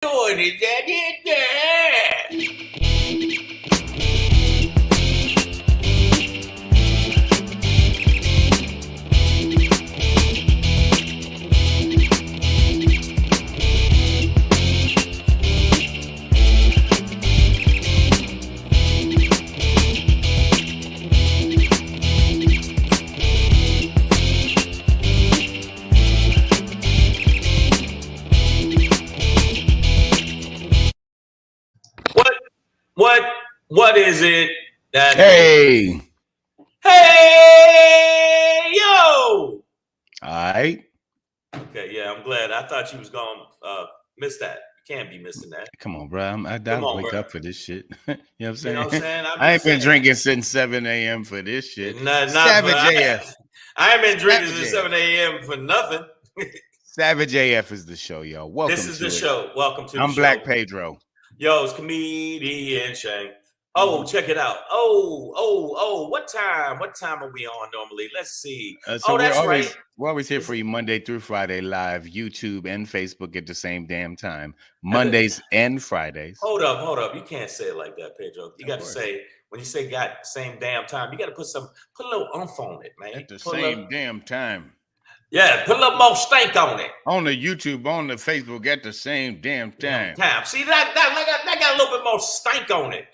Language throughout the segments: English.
doing it, What is it that Hey, yo? All right. Okay, yeah, I'm glad. I thought you was gonna miss that. You can't be missing that. Come on, bro. I Come on, wake bro. up for this shit. You know what I'm You saying? know what I'm saying? I'm I just ain't been saying. drinking since 7 a.m. for this shit. Not for Savage AF. I ain't been drinking Savage since 7 a.m. for nothing. Savage AF is the show, y'all. Welcome This is to the it. show. Welcome to the I'm show. Black Pedro. Yo, it's comedian Shang. Oh, check it out. Oh, what time? What time are we on normally? Let's see. So that's right. We're always here for you Monday through Friday live, YouTube and Facebook at the same damn time. Mondays and Fridays. Hold up. You can't say it like that, Pedro. You got to say, when you say got same damn time, you got to put a little oomph on it, man. At the same damn time. Yeah, put a little more stank on it. On the YouTube, on the Facebook, at the same damn time. See, that got a little bit more stank on it.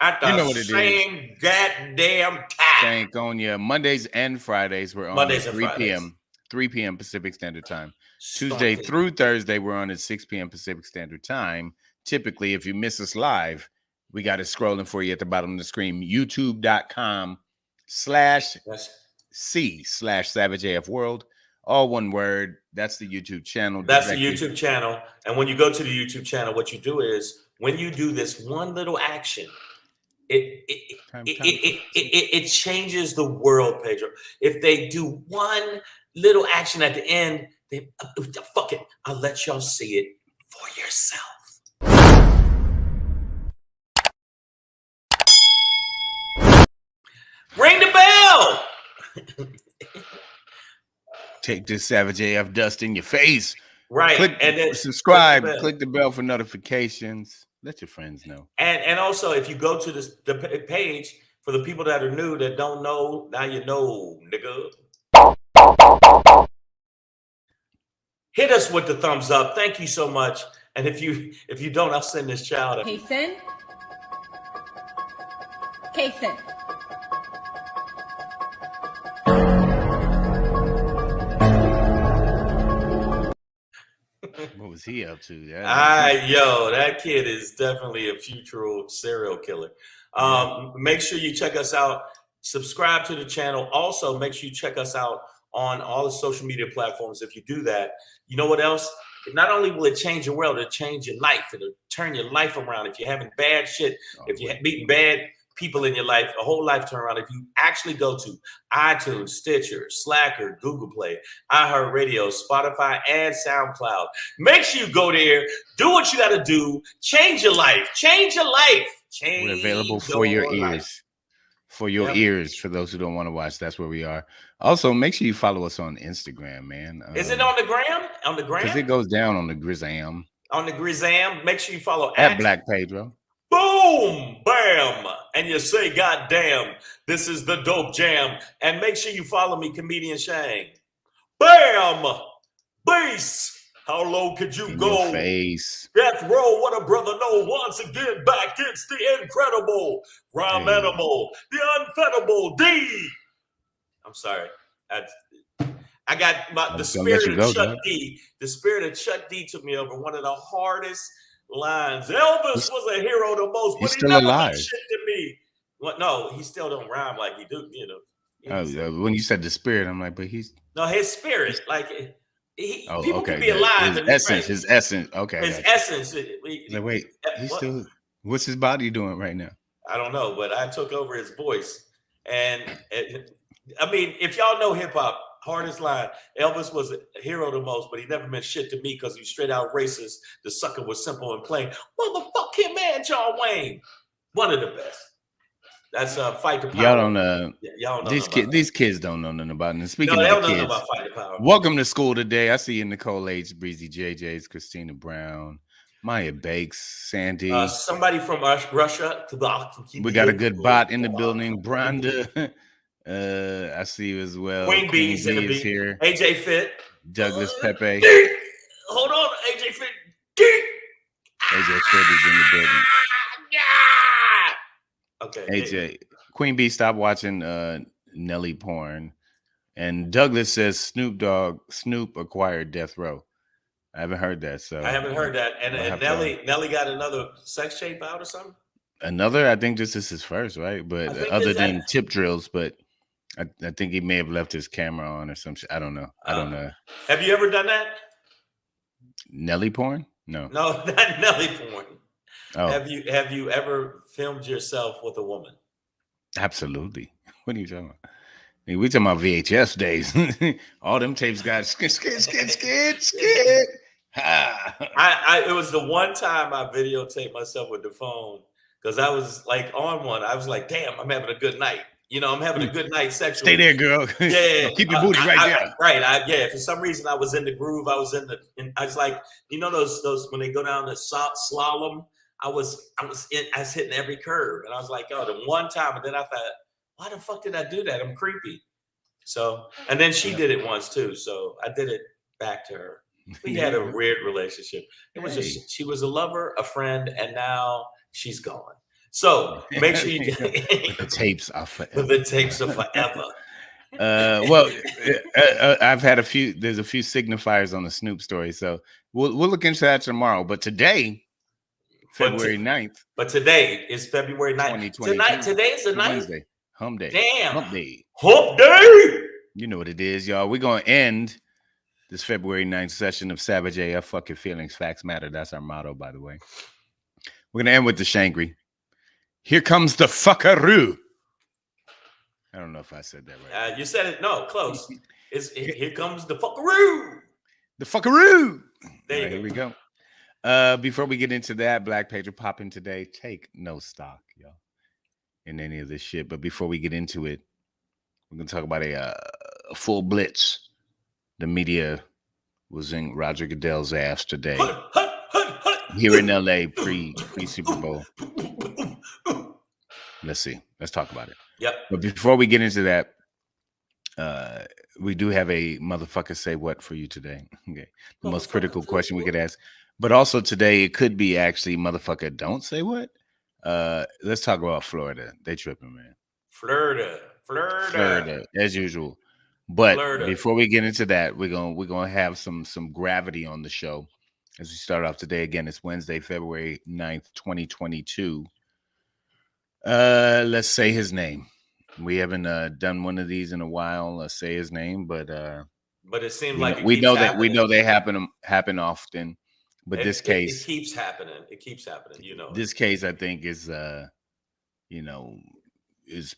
At the same goddamn time. Stank on you. Mondays and Fridays, we're on at 3 p.m. 3 p.m. Pacific Standard Time. Tuesday through Thursday, we're on at 6 p.m. Pacific Standard Time. Typically, if you miss us live, we got it scrolling for you at the bottom of the screen. YouTube.com/C/SavageAF World. All one word. That's the YouTube channel. That's the YouTube channel. And when you go to the YouTube channel, what you do is when you do this one little action, it changes the world, Pedro. If they do one little action at the end, fuck it. I'll let y'all see it for yourself. Ring the bell. Take this Savage AF dust in your face. Right. And then subscribe. Click the bell for notifications. Let your friends know. And also, if you go to the page, for the people that are new that don't know, now you know, nigga. Hit us with the thumbs up. Thank you so much. And if you don't, I'll send this child a Kason. What was he up to? That kid is definitely a future serial killer. Make sure you check us out. Subscribe to the channel. Also, make sure you check us out on all the social media platforms. If you do that, you know what else? Not only will it change your world, it'll change your life. It'll turn your life around. If you're having bad shit, if you're meeting bad people in your life, a whole life turnaround. If you actually go to iTunes, Stitcher, Slacker, Google Play, iHeartRadio, Spotify, and SoundCloud, make sure you go there, do what you got to do, change your life, We're available for your ears. For your ears, for those who don't want to watch, that's where we are. Also, make sure you follow us on Instagram, man. Is it on the gram? On the gram? Because it goes down on the Grizam. On the Grizam, make sure you follow at Black Pedro. Boom, bam, and you say, God damn, this is the dope jam. And make sure you follow me, Comedian Shang. Bam, bass. How low could you go? Face. Death row, what a brother know. Once again, back, it's the incredible rhyme animal, the unfettable D. I'm sorry. I got the spirit of Chuck D. The spirit of Chuck D took me over. One of the hardest lines. Elvis was a hero the most, but he never did shit to me. Well, no, he still don't rhyme like he do, you know. When you said the spirit, I'm like, but he's his spirit, like people can be alive. His essence. Okay. His essence. Wait, still. What's his body doing right now? I don't know, but I took over his voice, and I mean, if y'all know hip hop. Hardest line. Elvis was a hero the most, but he never meant shit to me because he was straight out racist. The sucker was simple and plain. Motherfuck him, man, John Wayne. One of the best. That's Fight the Power. Y'all don't know. Y'all don't know these kids don't know nothing about it. And speaking of the don't kids, know about Fight the Power. Welcome to school today. I see you, Nicole H, Breezy JJ's, Christina Brown, Maya Bakes, Sandy. Somebody from Russia. We got a good bot in the building. Branda. I see you as well. Queen Bee's in the is beat. here. AJ Fit. Douglas Pepe. Hold on, AJ Fit. Geek. AJ Fit is in the building. Okay. AJ. Queen Bee, stop watching Nelly porn. And Douglas says Snoop acquired Death Row. I haven't heard that. So I haven't heard that. And Nelly got another sex tape out or something? Another? I think this is his first, right? But other than tip drills, but I think he may have left his camera on or some shit. I don't know. I don't know. Have you ever done that? Nelly porn? No. No, not Nelly porn. Oh. Have you ever filmed yourself with a woman? Absolutely. What are you talking about? I mean, we talking about VHS days. All them tapes got skid. It was the one time I videotaped myself with the phone because I was like on one. I was like, damn, I'm having a good night. You know, I'm having a good night sexually. Stay there, girl. Yeah. Keep your booty there. Yeah. For some reason, I was in the groove. I was I was like, you know, those when they go down the slalom, I was hitting every curve. And I was like, oh, the one time. And then I thought, why the fuck did I do that? I'm creepy. So, and then she did it once too. So I did it back to her. We had a weird relationship. It was just, she was a lover, a friend, and now she's gone. So make sure you the tapes are forever. The tapes are forever. Well, I've had there's a few signifiers on the Snoop story. So we'll look into that tomorrow. But today, February 9th. But today is February 9th. Today is the 9th. Wednesday. Hump day. Damn. Hump day. Hump day. You know what it is, y'all. We're going to end this February 9th session of Savage AF. Fuck your feelings. Facts matter. That's our motto, by the way. We're going to end with the Shangry. Here comes the fuckaroo. I don't know if I said that right. You said it. No, close. Here comes the fuckaroo. The fuckaroo. There Here we go. Before we get into that, Black Pedro popping today. Take no stock, y'all, in any of this shit. But before we get into it, we're going to talk about a full blitz. The media was in Roger Goodell's ass today. Here in LA pre-Super Bowl. Let's see. Let's talk about it. Yep. But before we get into that, we do have a motherfucker say what for you today. Okay. The most critical question we could ask. But also today, it could be actually motherfucker don't say what. Let's talk about Florida. They tripping, man. Florida, as usual. But before we get into that, we're gonna have some gravity on the show as we start off today. Again, it's Wednesday, February 9th, 2022. Let's say his name. We haven't done one of these in a while. Let's say his name, but it seemed like we know they happen often. But this case, it keeps happening. It keeps happening. You know, this case I think is is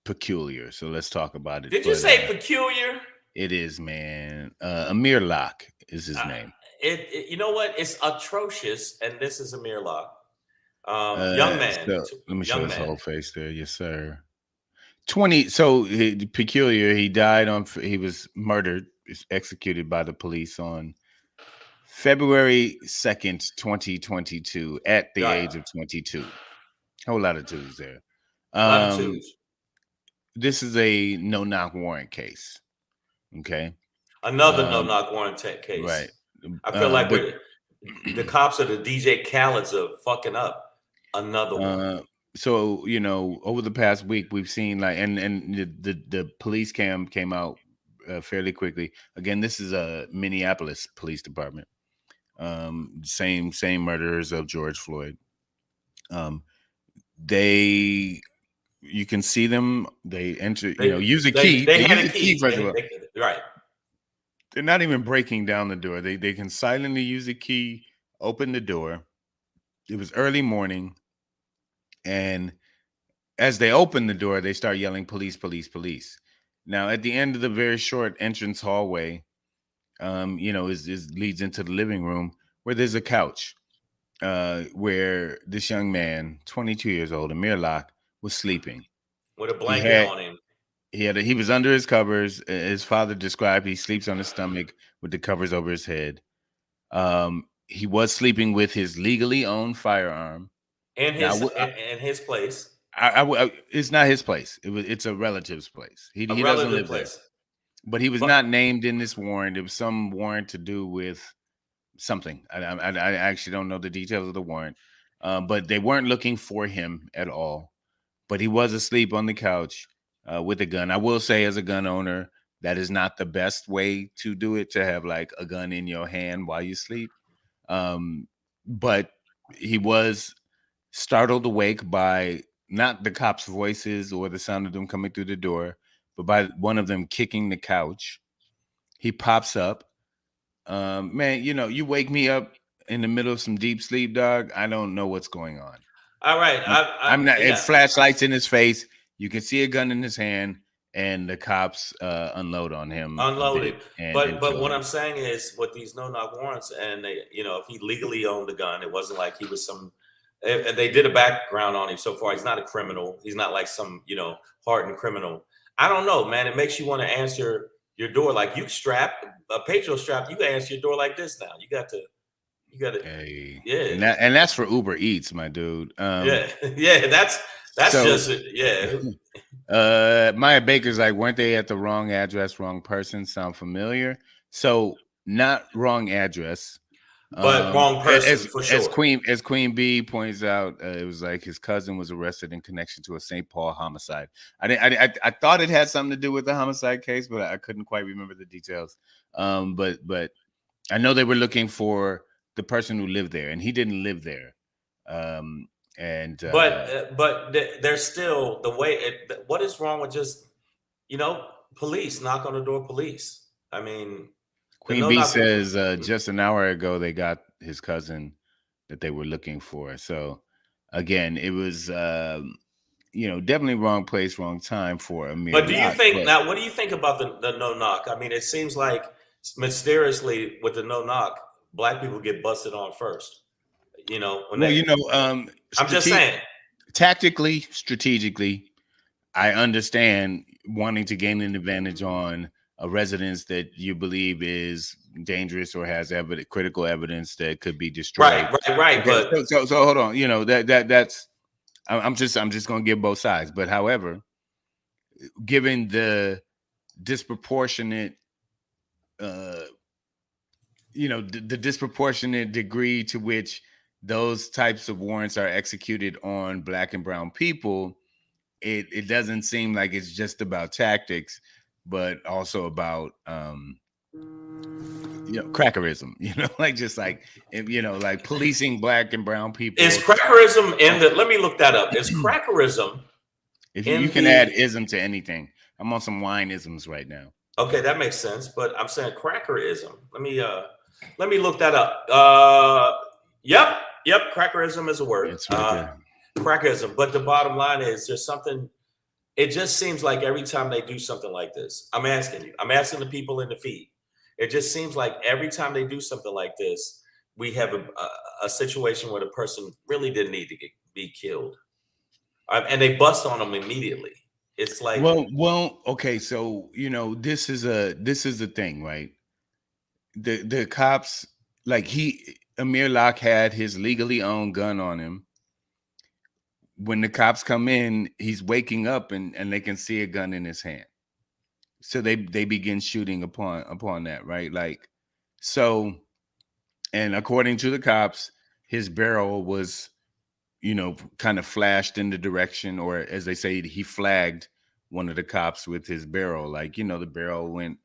peculiar. So let's talk about it. Did you say peculiar? It is, man. AMIR LOCKE is his name. You know what? It's atrocious, and this is AMIR LOCKE. Young man. So, let me show his whole face there. Yes, sir. 20. So peculiar. He was murdered, executed by the police on February 2nd, 2022, at the age of 22. Whole lot of twos there. This is a no-knock warrant case. Okay. Another no-knock warrant case. Right. I feel like the cops are the DJ Khaled's of fucking up. Another one. So, over the past week, we've seen and the police cam came out fairly quickly. Again, this is a Minneapolis Police Department. Same murderers of George Floyd. You can see them. They enter. Use a key. They had a key. Right. They're not even breaking down the door. They can silently use a key, open the door. It was early morning, and as they open the door, they start yelling, "Police! Police! Police!" Now, at the end of the very short entrance hallway, leads into the living room where there's a couch, where this young man, 22 years old, AMIR LOCKE, was sleeping with a blanket on him. He was under his covers. His father described he sleeps on his stomach with the covers over his head. he was sleeping with his legally owned firearm in now. his place. It's not his place. It's a relative's place. He A doesn't relative live there. place. But he was But not named in this warrant. It was some warrant to do with something. I actually don't know the details of the warrant. But they weren't looking for him at all. But he was asleep on the couch with a gun. I will say, as a gun owner, that is not the best way to do it, to have like a gun in your hand while you sleep. But he was startled awake by not the cops' voices or the sound of them coming through the door, but by one of them kicking the couch. He pops up. Man, you wake me up in the middle of some deep sleep, dog. I don't know what's going on. All right. I'm not. Yeah. It flashlights in his face. You can see a gun in his hand, and the cops unload on him. Unloaded. But what him. I'm saying is, with these no-knock warrants, and they, if he legally owned a gun, it wasn't like he was some. They did a background on him so far. He's not a criminal. He's not like some hardened criminal. I don't know, man. It makes you want to answer your door like you strapped a Pedro strap. You can answer your door like this now. You got to. Hey. Yeah. And that's for Uber Eats, my dude. Yeah. That's just it. Yeah. Maya Baker's like, weren't they at the wrong address, wrong person? Sound familiar? So not wrong address, but wrong person for sure. As Queen B points out, it was like his cousin was arrested in connection to a St. Paul homicide. I thought it had something to do with the homicide case, but I couldn't quite remember the details. But I know they were looking for the person who lived there, and he didn't live there. But there's still the way. What is wrong with just police knock on the door? Police. I mean, Queen B says just an hour ago they got his cousin that they were looking for. So again, it was definitely wrong place, wrong time for AMIR. But do you think now? What do you think about the no knock? I mean, it seems like mysteriously with the no knock, Black people get busted on first. I'm just saying. Tactically, strategically, I understand wanting to gain an advantage on a residence that you believe is dangerous or has critical evidence that could be destroyed. Right. Okay, but so hold on. That's I'm just going to give both sides. But however, given the disproportionate, the disproportionate degree to which those types of warrants are executed on Black and brown people, it doesn't seem like it's just about tactics, but also about crackerism. Like policing Black and brown people. Is crackerism in the? Let me look that up. Is crackerism? If you can add ism to anything, I'm on some wine-isms right now. Okay, that makes sense. But I'm saying crackerism. Let me look that up. Yep, crackerism is a word. It's right crackerism. But the bottom line is there's something. It just seems like every time they do something like this, I'm asking the people in the feed. It just seems like every time they do something like this, we have a situation where the person really didn't need to be killed, and they bust on them immediately. It's like, well, okay. So this is the thing, right? The cops, like AMIR Locke had his legally owned gun on him. When the cops come in, he's waking up and they can see a gun in his hand. So they begin shooting upon that, right? Like, so, and according to the cops, his barrel was, kind of flashed in the direction, or as they say, he flagged one of the cops with his barrel. Like, the barrel went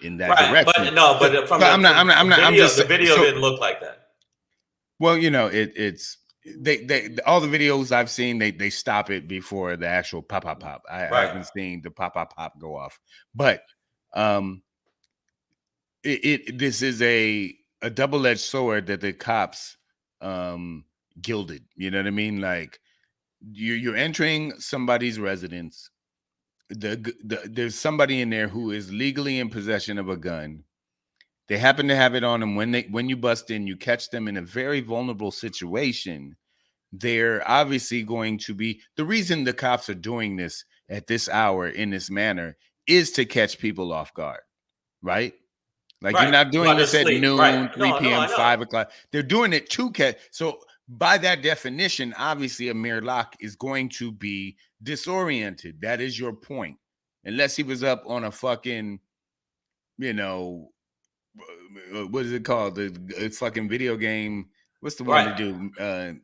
in that direction. But from the video didn't look like that. Well, it's they all the videos I've seen, they stop it before the actual pop. I haven't seen the pop go off, but this is a double-edged sword that the cops gilded. You know what I mean? Like you're entering somebody's residence. There's somebody in there who is legally in possession of a gun. They happen to have it on them when you bust in, you catch them in a very vulnerable situation. They're obviously going to be, the reason the cops are doing this at this hour in this manner is to catch people off guard, right? Like Right. you're not doing this at Sleep. noon, Right. 3 No, p.m., I know. 5 o'clock. They're doing it to catch. So by that definition, obviously AMIR LOCKE is going to be disoriented. That is your point. Unless he was up on a fucking, you know, what is it called? The fucking video game. What's the one Right. to do?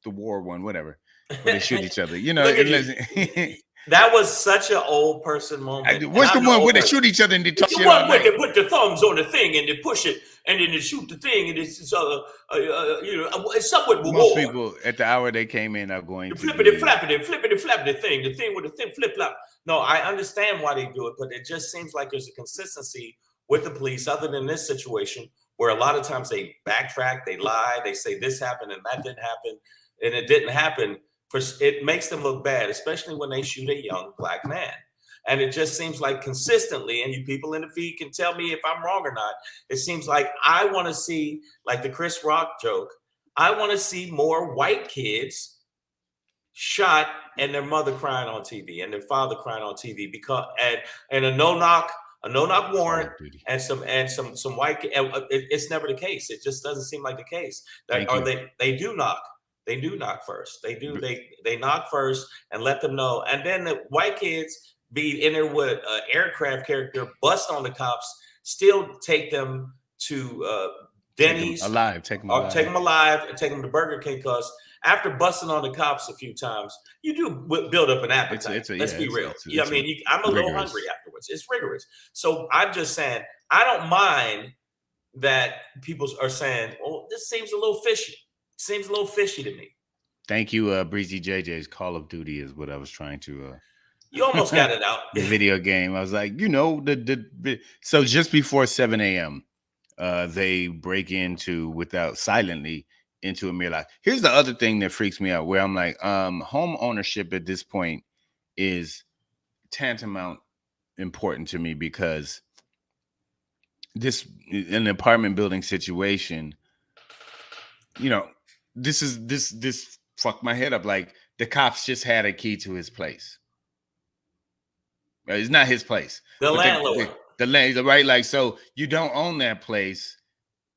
The war one, whatever. Where they shoot each other. You know, Look at unless you. That was such an old person moment. what's the one where they shoot each other and they talk shit The one all where night? they put the thumbs on the thing and they push it and then they shoot the thing and it's it's somewhat reward. Most people at the hour they came in are going to flippity flappity thing, the thing with the thing flip flop. No, I understand why they do it, but it just seems like there's a consistency with the police, other than this situation, where a lot of times they backtrack, they lie, they say this happened and that didn't happen, and it didn't happen. It makes them look bad, especially when they shoot a young black man. And it just seems like consistently, and you people in the feed can tell me if I'm wrong or not, it seems like I want to see, like the Chris Rock joke, I want to see more white kids shot and their mother crying on TV and their father crying on TV because and a no knock warrant and some white. It's never the case. It just doesn't seem like the case. They do knock. They do knock first. They knock first and let them know. And then the white kids be in there with an aircraft character, bust on the cops, still take them to Denny's. Take them alive and take them to Burger King, because after busting on the cops a few times, you do build up an appetite. Let's be real. I'm a little hungry afterwards. It's rigorous. So I'm just saying, I don't mind that people are saying, well, this seems a little fishy. Seems a little fishy to me. Thank you, Breezy JJ's Call of Duty is what I was trying to. You almost got it out. The video game. I was like, so just before 7 a.m., they break silently into AMIR LOCKE. Here's the other thing that freaks me out, where I'm like, home ownership at this point is tantamount important to me, because an apartment building situation, this fucked my head up. Like, the cops just had a key to his place. It's not his place. The landlord. The landlord, right? Like, so you don't own that place.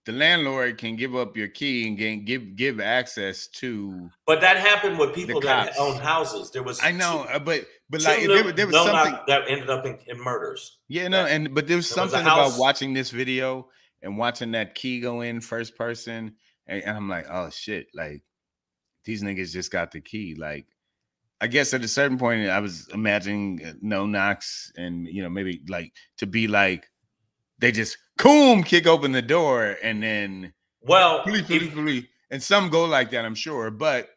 The landlord can give up your key and give access to. But that happened with people that own houses. There was. I know, but like there was something that ended up in murders. Yeah, no, but there was something about watching this video and watching that key go in first person, and I'm like, oh shit, like these niggas just got the key. Like, I guess at a certain point, I was imagining no knocks and maybe like to be like they just kick open the door and then police, and some go like that, I'm sure. But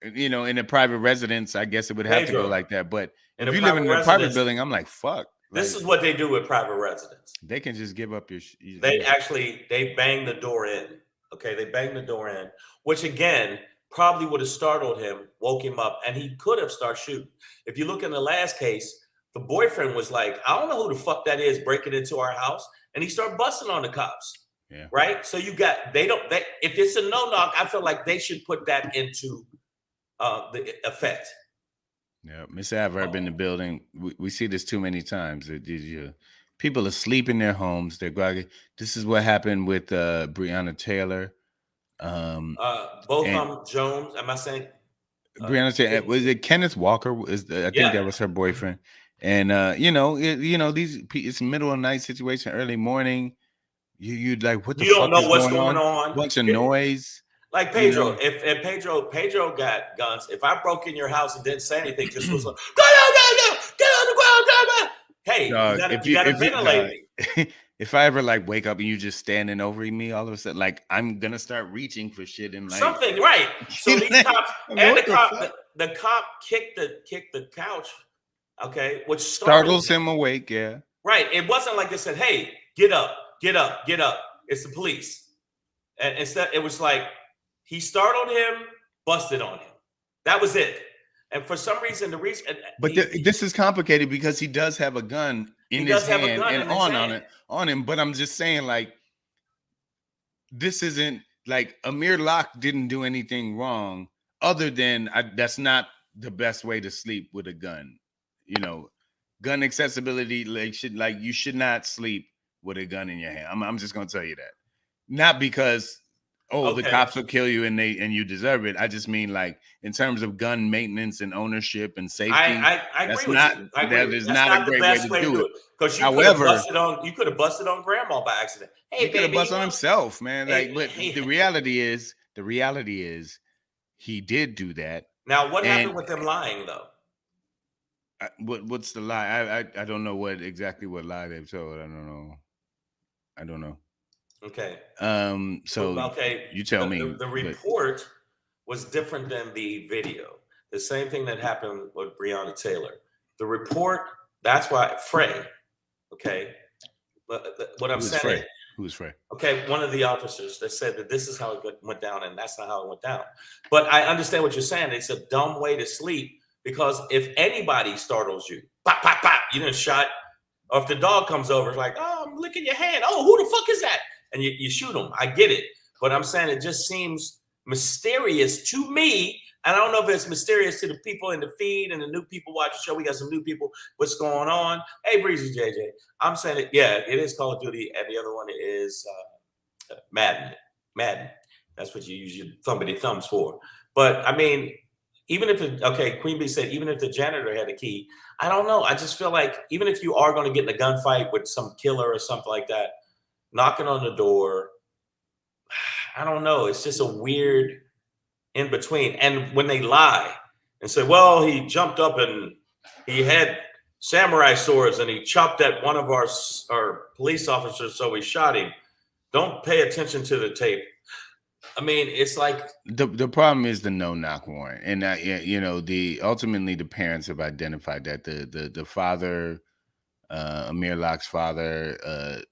in a private residence, I guess it would have to go like that. But if you live in a private building, I'm like, fuck. This is what they do with private residents. They can just give up your. They bang the door in. Okay, they bang the door in, which again probably would have startled him, woke him up, and he could have started shooting. If you look in the last case, the boyfriend was like, I don't know who the fuck that is breaking into our house. And he started busting on the cops. Yeah. Right. So if it's a no knock, I feel like they should put that into the effect. Yeah. Miss Adverb in the building. We see this too many times. People are asleep in their homes. They're groggy. This is what happened with Breonna Taylor. Both Jones. Am I saying? Breonna Taylor. Was it Kenneth Walker? I think that was her boyfriend. And it's middle of the night situation, early morning. You'd like, what the fuck? You don't know what's going on. Bunch of noise. Like Pedro, if Pedro got guns, if I broke in your house and didn't say anything, just was like, get on the ground. Hey, you gotta ventilate me. If I ever like wake up and you just standing over me, all of a sudden, like I'm gonna start reaching for shit and like something, right? So these cops and the cop kicked the couch, okay, which startles him awake. Yeah, right. It wasn't like they said, "Hey, get up." It's the police, and instead it was like he startled him, busted on him. That was it. And for some reason, but this is complicated because he does have a gun in his hand and on him. But I'm just saying, like, this isn't like AMIR LOCKE didn't do anything wrong, other than that's not the best way to sleep with a gun. Gun accessibility, you should not sleep with a gun in your hand. I'm just gonna tell you that. Not because the Okay. cops will kill you and you deserve it. I just mean like in terms of gun maintenance and ownership and safety. I agree that's with not you. I that agree. is That's not a not the great way best to way to do do it. it. Because However, you could have busted on grandma by accident. Hey, he could have baby, busted on himself, man. Hey, Like, but hey. the reality is he did do that. Now, what And happened with them lying though? What's the lie? I don't know exactly what lie they've told. I don't know. Okay. So okay, you tell me. The report was different than the video. The same thing that happened with Breonna Taylor. The report, that's why Frey. Okay. But what I'm saying. Who was Frey? Okay, one of the officers that said that this is how it went down, and that's not how it went down. But I understand what you're saying. It's a dumb way to sleep because if anybody startles you, pop, pop, pop, you done shot. Or if the dog comes over, it's like, oh, I'm licking your hand. Oh, who the fuck is that? And you shoot them. I get it. But I'm saying it just seems mysterious to me. And I don't know if it's mysterious to the people in the feed and the new people watching the show. We got some new people. What's going on? Hey, Breezy JJ. I'm saying it. Yeah, it is Call of Duty. And the other one is Madden. Madden. That's what you use your thumbs for. But I mean, even if Queen Bee said, even if the janitor had a key, I don't know. I just feel like even if you are going to get in a gunfight with some killer or something like that, knocking on the door, I don't know. It's just a weird in between. And when they lie and say, well, he jumped up and he had samurai swords and he chopped at one of our police officers, so we shot him. Don't pay attention to the tape. I mean, it's like the problem is the no-knock warrant, and ultimately the parents have identified that the father, AMIR Locke's father,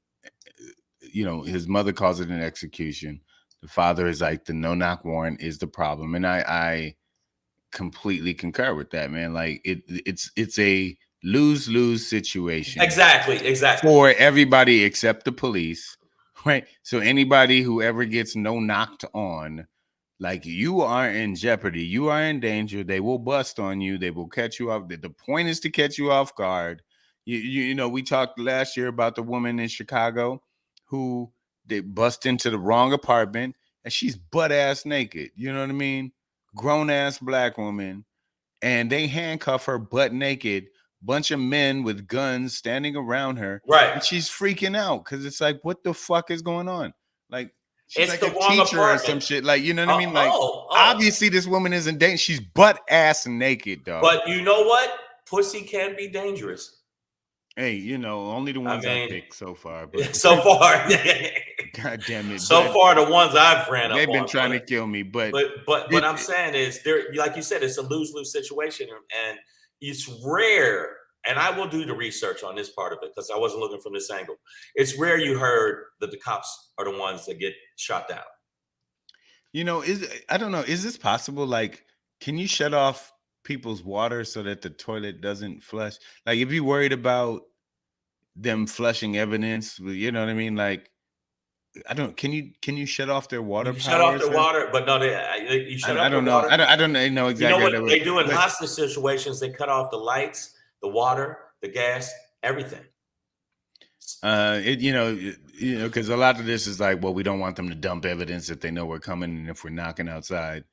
his mother calls it an execution. The father is like the no-knock warrant is the problem, and I completely concur with that, man. Like it's a lose-lose situation. Exactly. For everybody except the police. Right. So anybody who ever gets knocked on, like you are in jeopardy, you are in danger. They will bust on you. They will catch you off. The point is to catch you off guard. You know, we talked last year about the woman in Chicago who they bust into the wrong apartment and she's butt ass naked. You know what I mean? Grown ass black woman, and they handcuff her butt naked. Bunch of men with guns standing around her, right? And she's freaking out because it's like, what the fuck is going on? Like, she's it's like the a teacher or some shit. Like, you know what I mean? Like, obviously, this woman isn't dating. She's butt ass naked, dog. But you know what? Pussy can be dangerous. Hey, only the ones I picked so far. But so far, God damn it! So far, the ones I've ran up, they've been trying to kill me. But I'm saying is there, like you said, it's a lose-lose situation, and it's rare. And I will do the research on this part of it because I wasn't looking from this angle. It's rare you heard that the cops are the ones that get shot down. I don't know. Is this possible? Like, can you shut off people's water so that the toilet doesn't flush? Like, if you're worried about them flushing evidence, you know what I mean? Like, can you shut off their water power? Shut off their water, but no, you shut off I don't the know. water. I don't know exactly. You know what they do in hostage situations? They cut off the lights, the water, the gas, everything. Because a lot of this is like, well, we don't want them to dump evidence if they know we're coming and if we're knocking outside.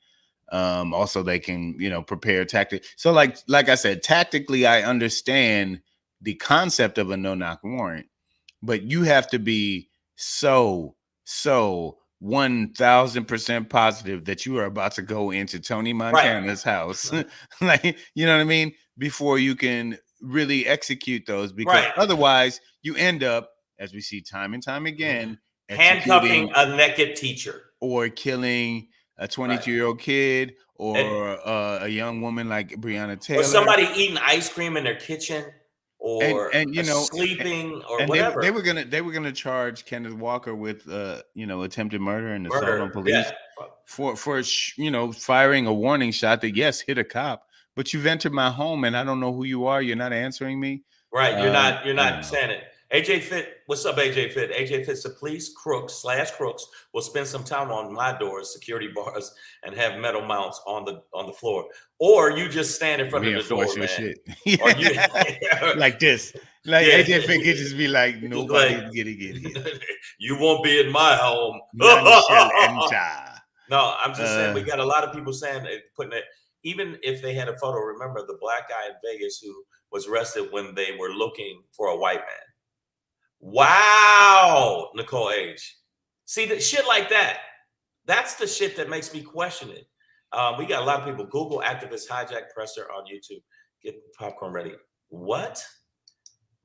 Also, they can, prepare tactic. So like I said, tactically, I understand the concept of a no-knock warrant, but you have to be so 1000% positive that you are about to go into Tony Montana's house, like, you know what I mean, before you can really execute those, because otherwise you end up, as we see time and time again, handcuffing a naked teacher or killing a 22-year-old kid or a young woman like Breonna Taylor, or somebody eating ice cream in their kitchen. Or sleeping or whatever. They were gonna charge Kenneth Walker with attempted murder and assault on police for firing a warning shot that hit a cop, but you've entered my home and I don't know who you are. You're not answering me. Right. You're not saying it. AJ Fit, what's up, AJ Fit? AJ Fit, the police crooks will spend some time on my doors, security bars, and have metal mounts on the floor. Or you just stand in front of the door, man. Shit. Or like this. Like AJ could just be like, nobody's getting in here. You won't be in my home. None shall enter. No, I'm just saying we got a lot of people saying putting it. Even if they had a photo, remember the black guy in Vegas who was arrested when they were looking for a white man. Wow, Nicole H. See, the shit like that. That's the shit that makes me question it. We got a lot of people. Google activist hijack presser on YouTube. Get popcorn ready. What?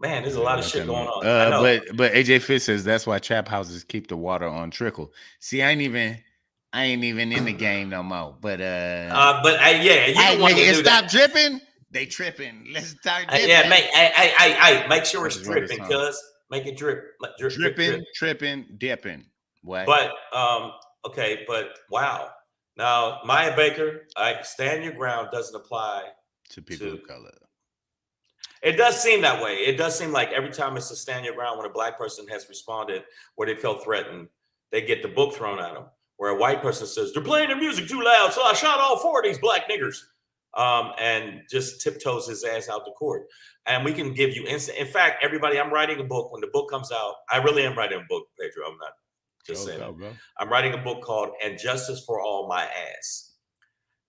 Man, there's a lot of shit going on. I know. But AJ Fitz says that's why trap houses keep the water on trickle. See, I ain't even in the game no more. But yeah, you want to stop dripping. They tripping. Let's start dipping. Yeah, make sure it's dripping, cuz make it drip. Tripping, dipping. What? But okay, but wow. Now, Maya Baker, stand your ground doesn't apply to people of color. It does seem that way. It does seem like every time it's a stand your ground when a black person has responded where they felt threatened, they get the book thrown at them. Where a white person says, they're playing their music too loud, so I shot all 4 of these black niggers. And just tiptoes his ass out to court. And we can give you instant. In fact, everybody, I'm writing a book. When the book comes out, I really am writing a book, Pedro. I'm not just saying it. I'm writing a book called And Justice for All My Ass.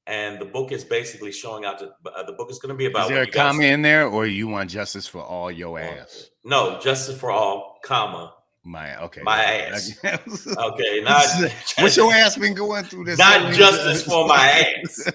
And the book is basically showing out the book is going to be about. Is there a comma in there, or you want justice for all your ass? No, justice for all, comma. My ass. Okay, not what's your ass been going through this? Not justice for my ass.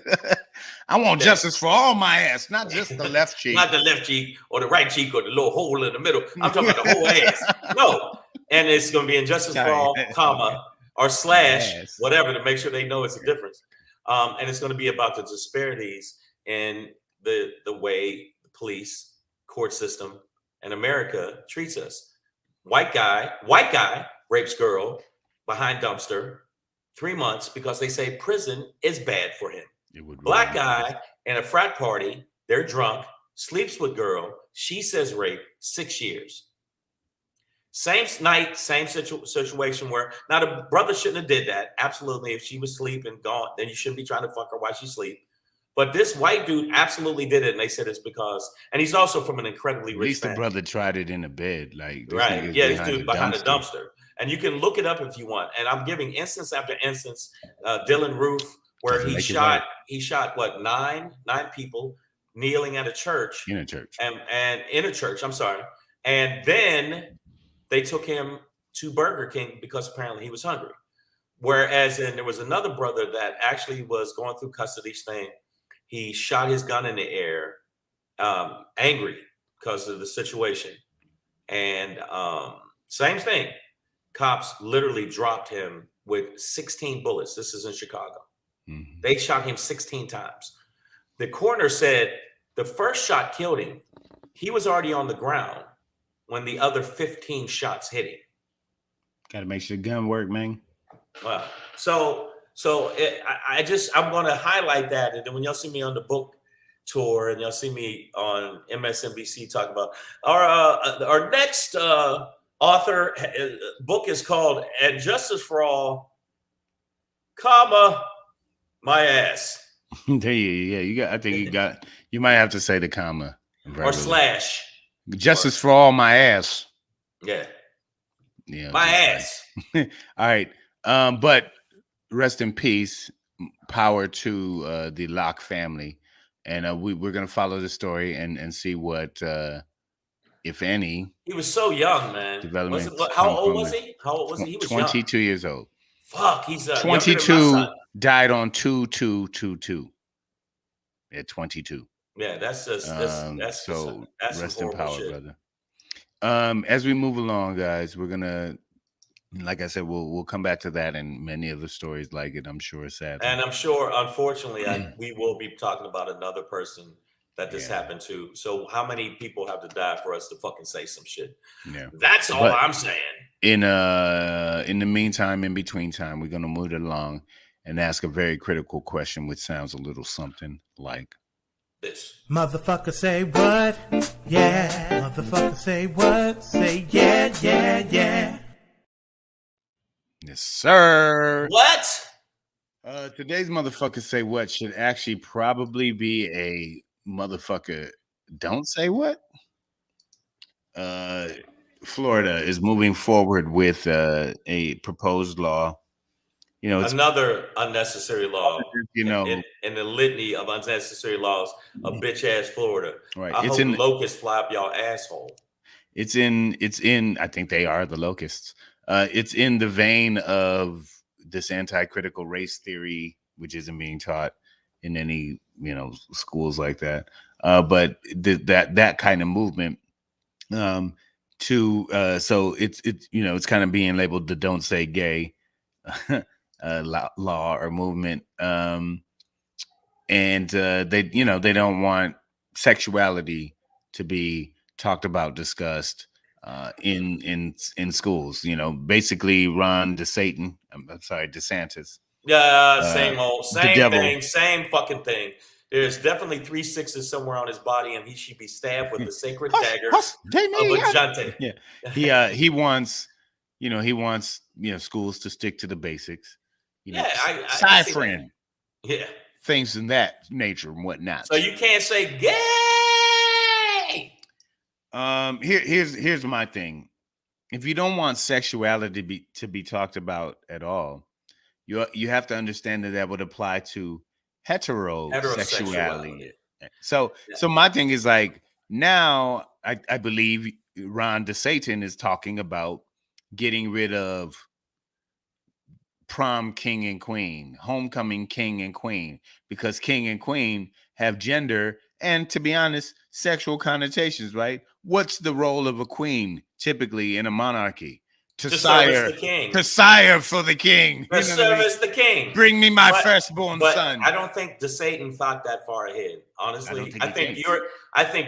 I want justice for all my ass, not just the left cheek. Not the left cheek or the right cheek or the little hole in the middle. I'm talking about the whole ass. No. And it's going to be injustice for all, comma, or slash, whatever, to make sure they know it's a difference. And it's going to be about the disparities in the way the police, court system, and America treats us. White guy rapes girl behind dumpster, 3 months because they say prison is bad for him. Black guy in a frat party, they're drunk, sleeps with girl, she says rape, 6 years. Same night, same situation where now the brother shouldn't have did that. Absolutely. If she was asleep and gone, then you shouldn't be trying to fuck her while she's asleep. But this white dude absolutely did it. And they said it's because, and he's also from an incredibly rich family. At least the brother tried it in the bed. Like, right. Yeah, this dude behind the dumpster. And you can look it up if you want. And I'm giving instance after instance. Dylan Roof, where he shot what, nine people kneeling at a church. In a church. And in a church, I'm sorry. And then they took him to Burger King because apparently he was hungry. Whereas there was another brother that actually was going through custody thing. He shot his gun in the air, angry because of the situation. And same thing. Cops literally dropped him with 16 bullets. This is in Chicago. Mm-hmm. They shot him 16 times. The coroner said the first shot killed him. He was already on the ground when the other 15 shots hit him. Got to make sure the gun work, man. Wow. So I'm going to highlight that. And then when y'all see me on the book tour and y'all see me on MSNBC talking about our next author book is called And Justice for All, comma, my ass. Yeah, you might have to say the comma. Or slash. Justice for all my ass. Yeah. Yeah. My ass. All right. But rest in peace. Power to the Locke family. And we're going to follow the story and see what, if any. He was so young, man. How old was he? He was 22 years old. Fuck, he's 22, died on 2/2/22. At 22. Yeah, that's rest in power, shit. Brother. As we move along, guys, we're gonna, like I said, we'll come back to that and many other stories like it. I'm sure, sadly. And I'm sure, unfortunately, we will be talking about another person that this happened to. So, how many people have to die for us to fucking say some shit? Yeah, that's all I'm saying. In the meantime, in between time, we're gonna move it along and ask a very critical question, which sounds a little something like this. Motherfucker say what? Yeah. Motherfucker say what? Say yeah, yeah, yeah. Yes, sir. What? Today's motherfucker say what should actually probably be a motherfucker don't say what. Florida is moving forward with a proposed law. You know, it's another unnecessary law. you know, in the litany of unnecessary laws of bitch ass Florida. right. I It's hope in locusts fly up y'all asshole. it's in I think they are the locusts. It's in the vein of this anti-critical race theory, which isn't being taught in any, you know, schools like that. But that kind of movement so it's you know, it's kind of being labeled the don't say gay law or movement. And they, you know, they don't want sexuality to be talked about, discussed in schools. You know, basically Ron DeSantis, I'm sorry, DeSantis. Yeah, same old, the same devil. thing, same fucking thing. There's definitely 3 6s somewhere on his body, and he should be stabbed with the sacred daggers of a Jante. Yeah, he wants, you know, schools to stick to the basics. You know, Yeah, ciphering, yeah, things in that nature and whatnot. So you can't say gay. Here's my thing. If you don't want sexuality to be talked about at all, you have to understand that would apply to heterosexuality. So my thing is like, now I believe Ron DeSantis is talking about getting rid of prom king and queen, homecoming king and queen, because king and queen have gender and, to be honest, sexual connotations, right? What's the role of a queen typically in a monarchy? To sire the king. To sire for the king. To service the king. Bring me my firstborn son. I don't think DeSantis thought that far ahead. Honestly, I think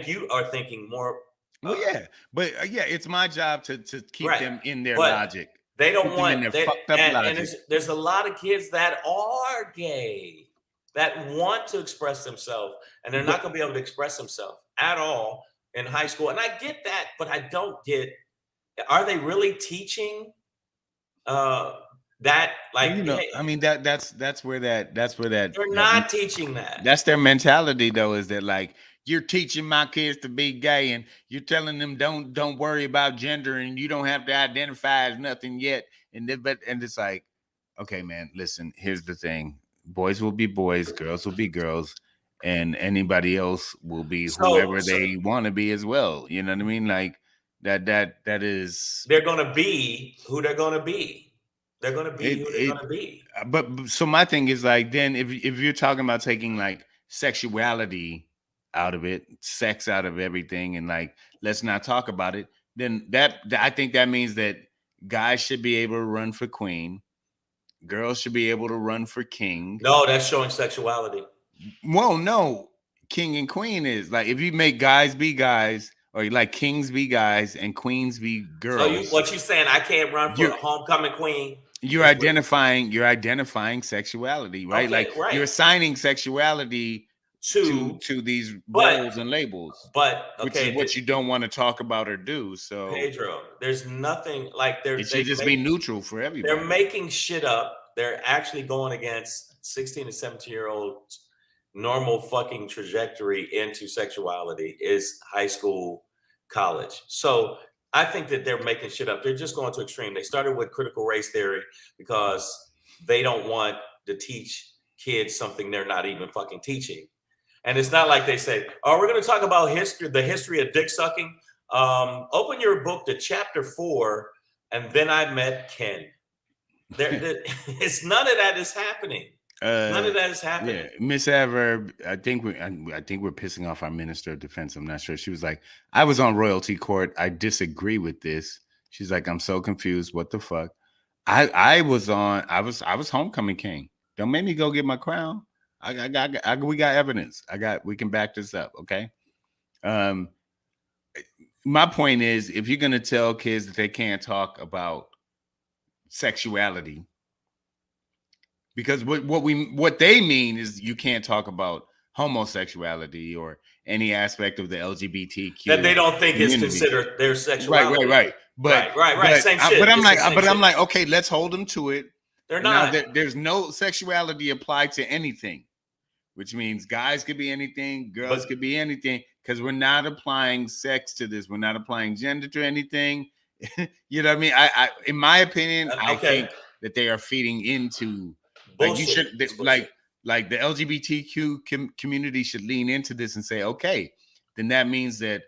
you are thinking more. Well, yeah, but yeah, it's my job to keep them in their logic. They don't want and there's a lot of kids that are gay that want to express themselves, and they're not going to be able to express themselves at all in high school. And I get that, but I don't get. Are they really teaching that? Like, you know, hey, I mean, that's where that they're not teaching that. That's their mentality, though, is that like, you're teaching my kids to be gay, and you're telling them don't worry about gender, and you don't have to identify as nothing yet. And it's like, okay, man, listen. Here's the thing: boys will be boys, girls will be girls, and anybody else will be whoever they want to be as well. You know what I mean? Like that is. They're gonna be who they're gonna be. They're gonna be who they're gonna be. But so my thing is like, then if you're talking about taking like sexuality out of it, sex out of everything, and like, let's not talk about it, then I think that means that guys should be able to run for queen, girls should be able to run for king. No, that's showing sexuality. Well, no, king and queen is like, if you make guys be guys, or you like kings be guys and queens be girls. So what you saying? I can't run for homecoming queen. You're identifying sexuality, right? Okay, like you're assigning sexuality to these roles and labels, which is what you don't want to talk about or do. So Pedro, there's nothing like it should just be neutral for everybody. They're making shit up. They're actually going against 16 and 17-year-olds. Normal fucking trajectory into sexuality is high school, college. So I think that they're making shit up. They're just going to extreme. They started with critical race theory because they don't want to teach kids something they're not even fucking teaching. And it's not like they say, oh, we're going to talk about the history of dick sucking. Open your book to chapter 4, and then I met Ken. It's none of that is happening. None of that is happening. Yeah, Miss Adverb, I think we're pissing off our Minister of Defense. I'm not sure. She was like, I was on royalty court. I disagree with this. She's like, I'm so confused. What the fuck? I was homecoming king. Don't make me go get my crown. We got evidence. We can back this up. Okay. My point is, if you're gonna tell kids that they can't talk about sexuality, because what they mean is you can't talk about homosexuality or any aspect of the LGBTQ that they don't think is considered their sexuality. Right. But same shit. But I'm like, okay, let's hold them to it. They're not. There's no sexuality applied to anything. which means guys could be anything, girls could be anything, because we're not applying sex to this. We're not applying gender to anything. You know what I mean? I in my opinion, I think that they are feeding into bullshit. Like the LGBTQ community should lean into this and say, okay, then that means that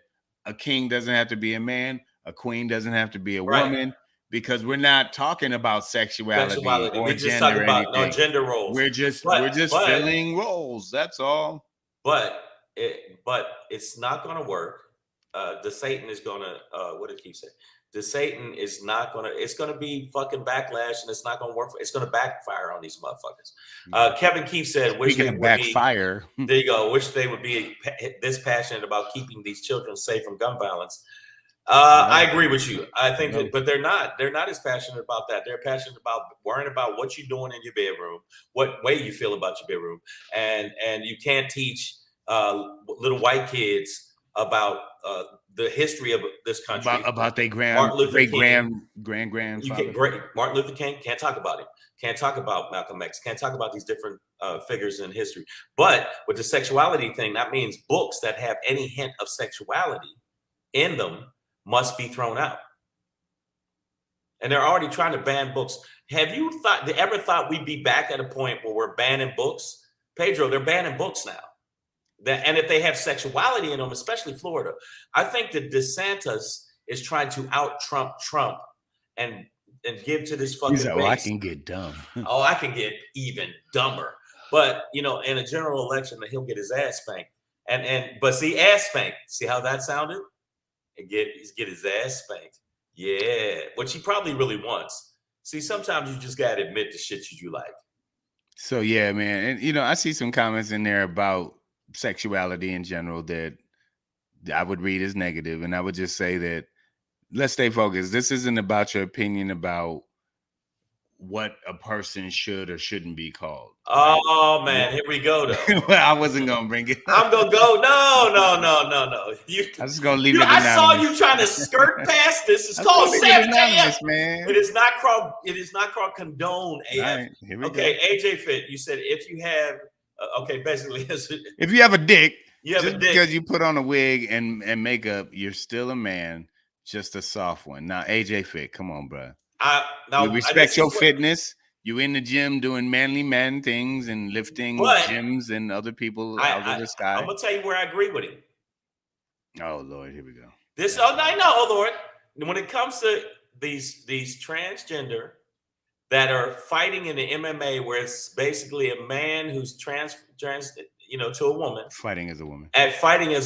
a king doesn't have to be a man, a queen doesn't have to be a woman, because we're not talking about sexuality or we just gender talk about no gender roles. We're just filling roles. That's all. But it's not going to work. The Satan is going to what did he say? The Satan is not going to. It's going to be fucking backlash, and it's not going to work. It's going to backfire on these motherfuckers. Kevin Keefe said, "Wish they would backfire." There you go. Wish they would be this passionate about keeping these children safe from gun violence. I agree with you. I think, but they're not. They're not as passionate about that. They're passionate about worrying about what you're doing in your bedroom, what way you feel about your bedroom, and you can't teach little white kids about the history of this country, about their grandgrandfather. Martin Luther King, can't talk about him. Can't talk about Malcolm X. Can't talk about these different figures in history. But with the sexuality thing, that means books that have any hint of sexuality in them must be thrown out. And they're already trying to ban books. Have you ever thought we'd be back at a point where we're banning books? Pedro, they're banning books now. And if they have sexuality in them, especially Florida, I think that DeSantis is trying to out Trump and give to this fucking base. I can get dumb. I can get even dumber. But in a general election, he'll get his ass spanked. But see, ass spanked. See how that sounded? Get his ass spanked. Yeah, which he probably really wants. See, sometimes you just gotta admit the shit you like. So yeah, man, and I see some comments in there about sexuality in general that I would read as negative, and I would just say that let's stay focused. This isn't about your opinion about what a person should or shouldn't be called. Oh man, here we go though. Well, I wasn't gonna bring it. I'm gonna go. No. I'm just gonna leave it. I saw you trying to skirt past this. It's called 7 a.m. man. It is not called condone AF. Right, okay, AJ Fit. You said if you have basically if you have a dick, because you put on a wig and makeup, you're still a man, just a soft one. Now, AJ Fit, come on, bro. We respect your fitness. You in the gym doing manly man things and lifting gyms and other people out of the sky. I'm gonna tell you where I agree with him. Oh Lord, here we go. I know, oh Lord. When it comes to these transgender that are fighting in the MMA, where it's basically a man who's trans to a woman, fighting as a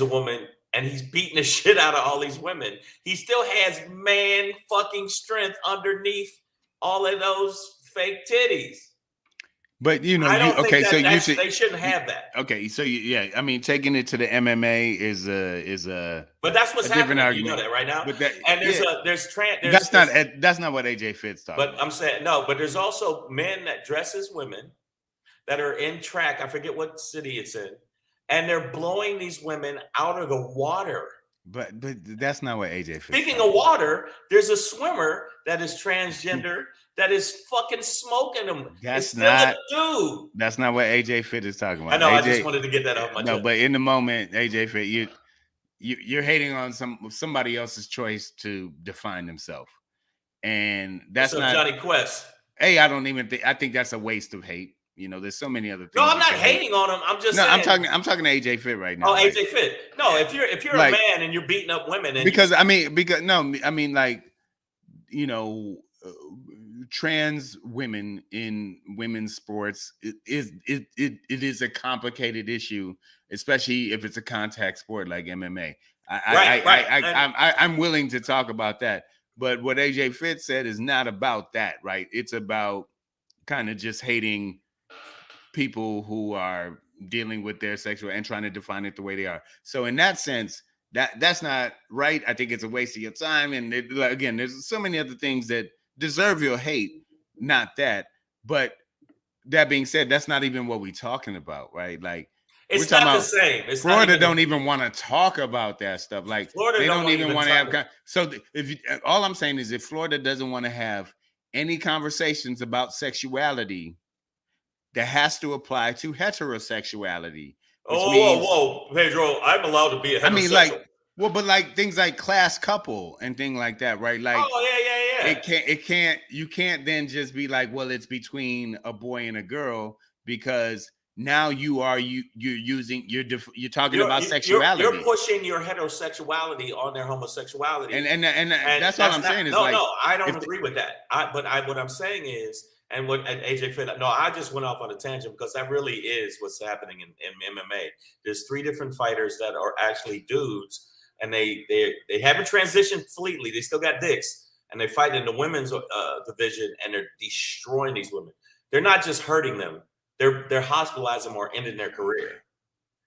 woman, and he's beating the shit out of all these women. He still has man fucking strength underneath all of those fake titties. But they shouldn't have that. Okay, so I mean, taking it to the MMA is a. But that's what's happening. Argument. You know that right now. But that's not what AJ Fitz talking. But I'm saying no. But there's also men that dress as women that are in track. I forget what city it's in. And they're blowing these women out of the water. But that's not what AJ Fitz. Speaking of water, there's a swimmer that is transgender that is fucking smoking them. That's not dude. That's not what AJ Fitz is talking about. I know. I just wanted to get that off my chest. No, but in the moment, AJ Fitz, you're hating on somebody else's choice to define themselves, and that's not Johnny Quest. Hey, I think that's a waste of hate. There's so many other things. No, I'm not hating on him. I'm just saying. I'm talking to AJ Fit right now. Oh, AJ Fit. No, if you're a man and you're beating up women, trans women in women's sports it is a complicated issue, especially if it's a contact sport like MMA. I'm willing to talk about that, but what AJ Fitz said is not about that, right? It's about kind of just hating people who are dealing with their sexual and trying to define it the way they are. So in that sense, that's not right. I think it's a waste of your time. And again, there's so many other things that deserve your hate, not that. But that being said, that's not even what we're talking about, right? Like, it's not the same. Florida don't even want to talk about that stuff. Like, Florida they don't even want to have. So all I'm saying is, if Florida doesn't want to have any conversations about sexuality, that has to apply to heterosexuality. Which Oh, means, whoa, Pedro, I'm allowed to be a heterosexual. I mean, like, well, but like things like class couple and thing like that, right? Like, oh yeah. You can't then just be like, well, it's between a boy and a girl, because now you're talking about sexuality. You're pushing your heterosexuality on their homosexuality, and that's all I'm saying is like, no, I don't agree with that. What I'm saying is, and what AJ Fit, no, I just went off on a tangent because that really is what's happening in MMA. There's 3 different fighters that are actually dudes, and they haven't transitioned completely. They still got dicks, and they fight in the women's division, and they're destroying these women. They're not just hurting them; they're hospitalizing them or ending their career.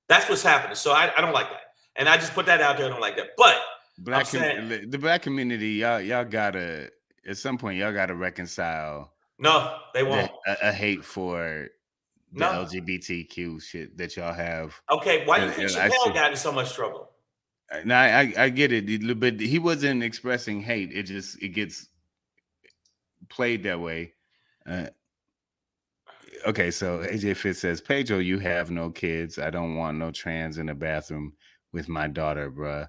That's what's happening. So I don't like that, and I just put that out there. I don't like that. But the black community, y'all gotta, at some point, y'all gotta reconcile. No, they won't. A hate for the LGBTQ shit that y'all have. Okay, why do you think Chappelle got in so much trouble? Now I get it, but he wasn't expressing hate. It gets played that way. Okay, so AJ Fitz says, Pedro, you have no kids. I don't want no trans in the bathroom with my daughter, bruh.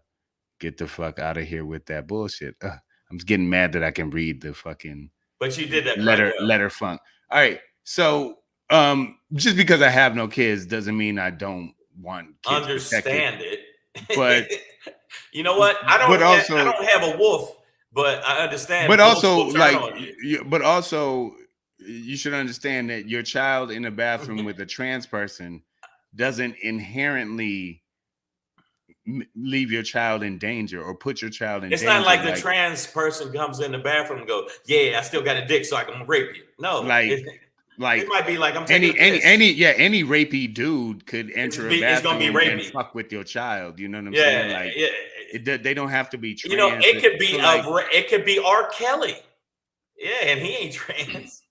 Get the fuck out of here with that bullshit. I'm getting mad that I can read the fucking. But you did that letter funk. All right. So just because I have no kids doesn't mean I don't want kids understand protected. It. But you know what? I don't have a wolf, but I understand. But also, like, you should understand that your child in a bathroom with a trans person doesn't inherently leave your child in danger or put your child in danger. It's not like the trans person comes in the bathroom and go, yeah, I still got a dick, so I can rape you. No, it might be like I'm taking any rapey dude could enter a bathroom and fuck with your child. You know what I'm saying? Like, they don't have to be trans. You know, it could be it could be R. Kelly. Yeah, and he ain't trans.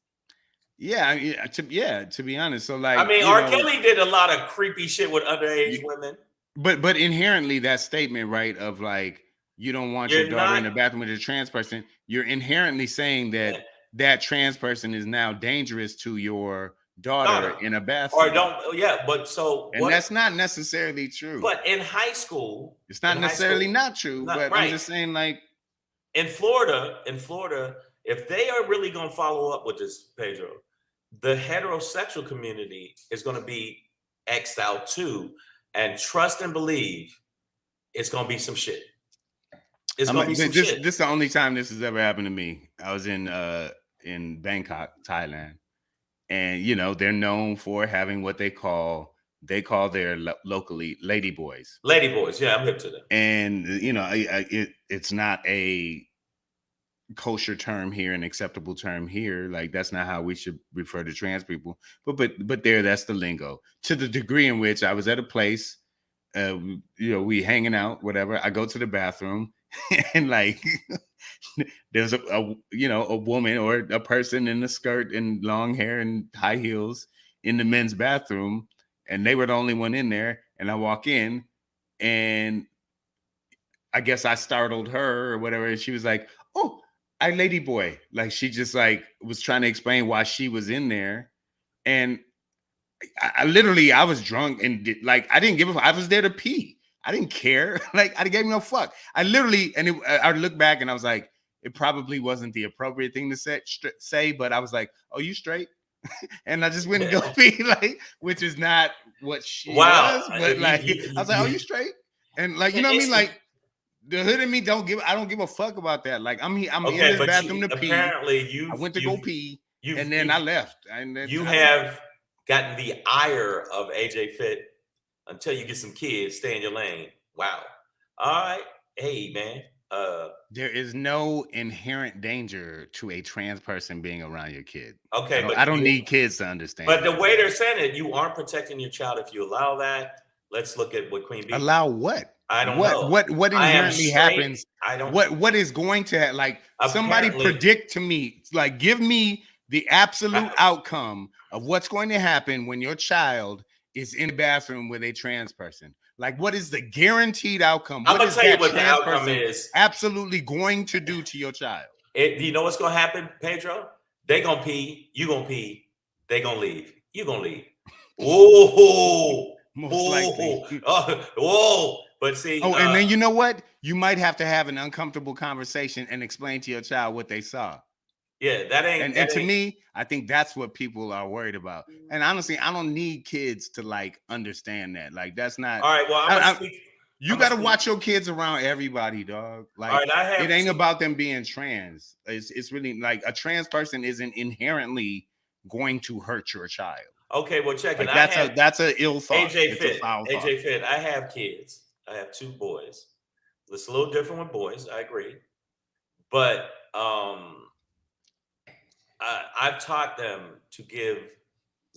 To be honest. So like, I mean, R. Kelly did a lot of creepy shit with underage women. But inherently, that statement, right, of like, you don't want your daughter in the bathroom with a trans person, you're inherently saying that that trans person is now dangerous to your daughter in a bathroom. Or that's not necessarily true. But in high school, it's not necessarily not true. But I'm just saying, like, in Florida, if they are really going to follow up with this, Pedro, the heterosexual community is going to be X'd out too. And trust and believe, it's gonna be some shit. It's gonna be some shit. This is the only time this has ever happened to me. I was in Bangkok, Thailand, and you know they're known for having what they call their locally lady boys. Lady boys, yeah, I'm hip to them. And you know, it's not a kosher term here, an acceptable term here. Like, that's not how we should refer to trans people. But there, that's the lingo. To the degree in which I was at a place, we hanging out, whatever. I go to the bathroom, and like, there's a woman or a person in a skirt and long hair and high heels in the men's bathroom, and they were the only one in there. And I walk in, and I guess I startled her or whatever. And she was like, "Oh, I lady boy." Like, she just like was trying to explain why she was in there. And I literally, I was drunk and I didn't give a fuck. I was there to pee. I didn't care. Like, I gave no fuck. I literally, I look back and I was like, it probably wasn't the appropriate thing to say, but I was like, "Oh, you straight?" And I just went and go pee, like, which is not what she was. But like, I was like, "Oh, you straight?" And like, you know what I mean? Like, the hood in me I don't give a fuck about that. Like, I'm in this bathroom to pee. Apparently, I went to go pee, and then I left. You have gotten the ire of AJ Fit until you get some kids. Stay in your lane. Wow. All right. Hey, man. There is no inherent danger to a trans person being around your kid. Okay, I don't need kids to understand. But the way they're saying it, you aren't protecting your child if you allow that. Let's look at what Queen Bee. Allow what? I don't know. What inherently happens? I don't. What is going to like? Somebody predict to me, like, give me the absolute outcome of what's going to happen when your child is in the bathroom with a trans person. Like, what is the guaranteed outcome? I'm gonna tell you what the outcome is absolutely going to do to your child. You know what's gonna happen, Pedro? They gonna pee, you gonna pee, they gonna leave. you gonna leave. Whoa, Most likely. Whoa. But see, and then you know what? You might have to have an uncomfortable conversation and explain to your child what they saw. Yeah, that ain't. And to me, I think that's what people are worried about. And honestly, I don't need kids to like understand that. Like, that's not. All right. Well, you got to watch your kids around everybody, dog. Like, all right, it ain't about them being trans. It's really like a trans person isn't inherently going to hurt your child. Okay, well, check it. That's an ill thought. AJ Fit. I have kids. I have 2 boys. It's a little different with boys. I agree, but I've taught them to give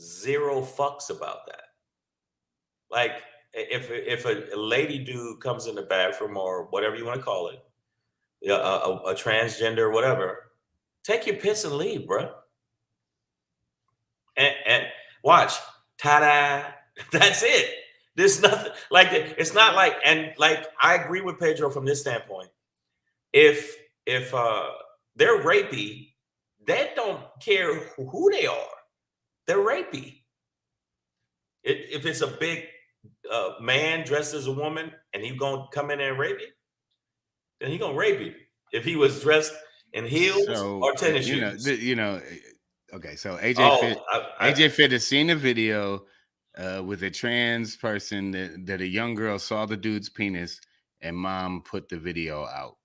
0 fucks about that. Like, if a lady dude comes in the bathroom or whatever you want to call it, a transgender or whatever, take your piss and leave, bro. And watch, ta-da. That's it. There's nothing like it's not like, and like I agree with Pedro from this standpoint. If they're rapey, they don't care who they are. They're rapey. If it's a big man dressed as a woman and he's gonna come in there and rape you, then he's gonna rape you. If he was dressed in heels or tennis shoes. Okay, so AJ Fit has seen a video with a trans person that a young girl saw the dude's penis and mom put the video out.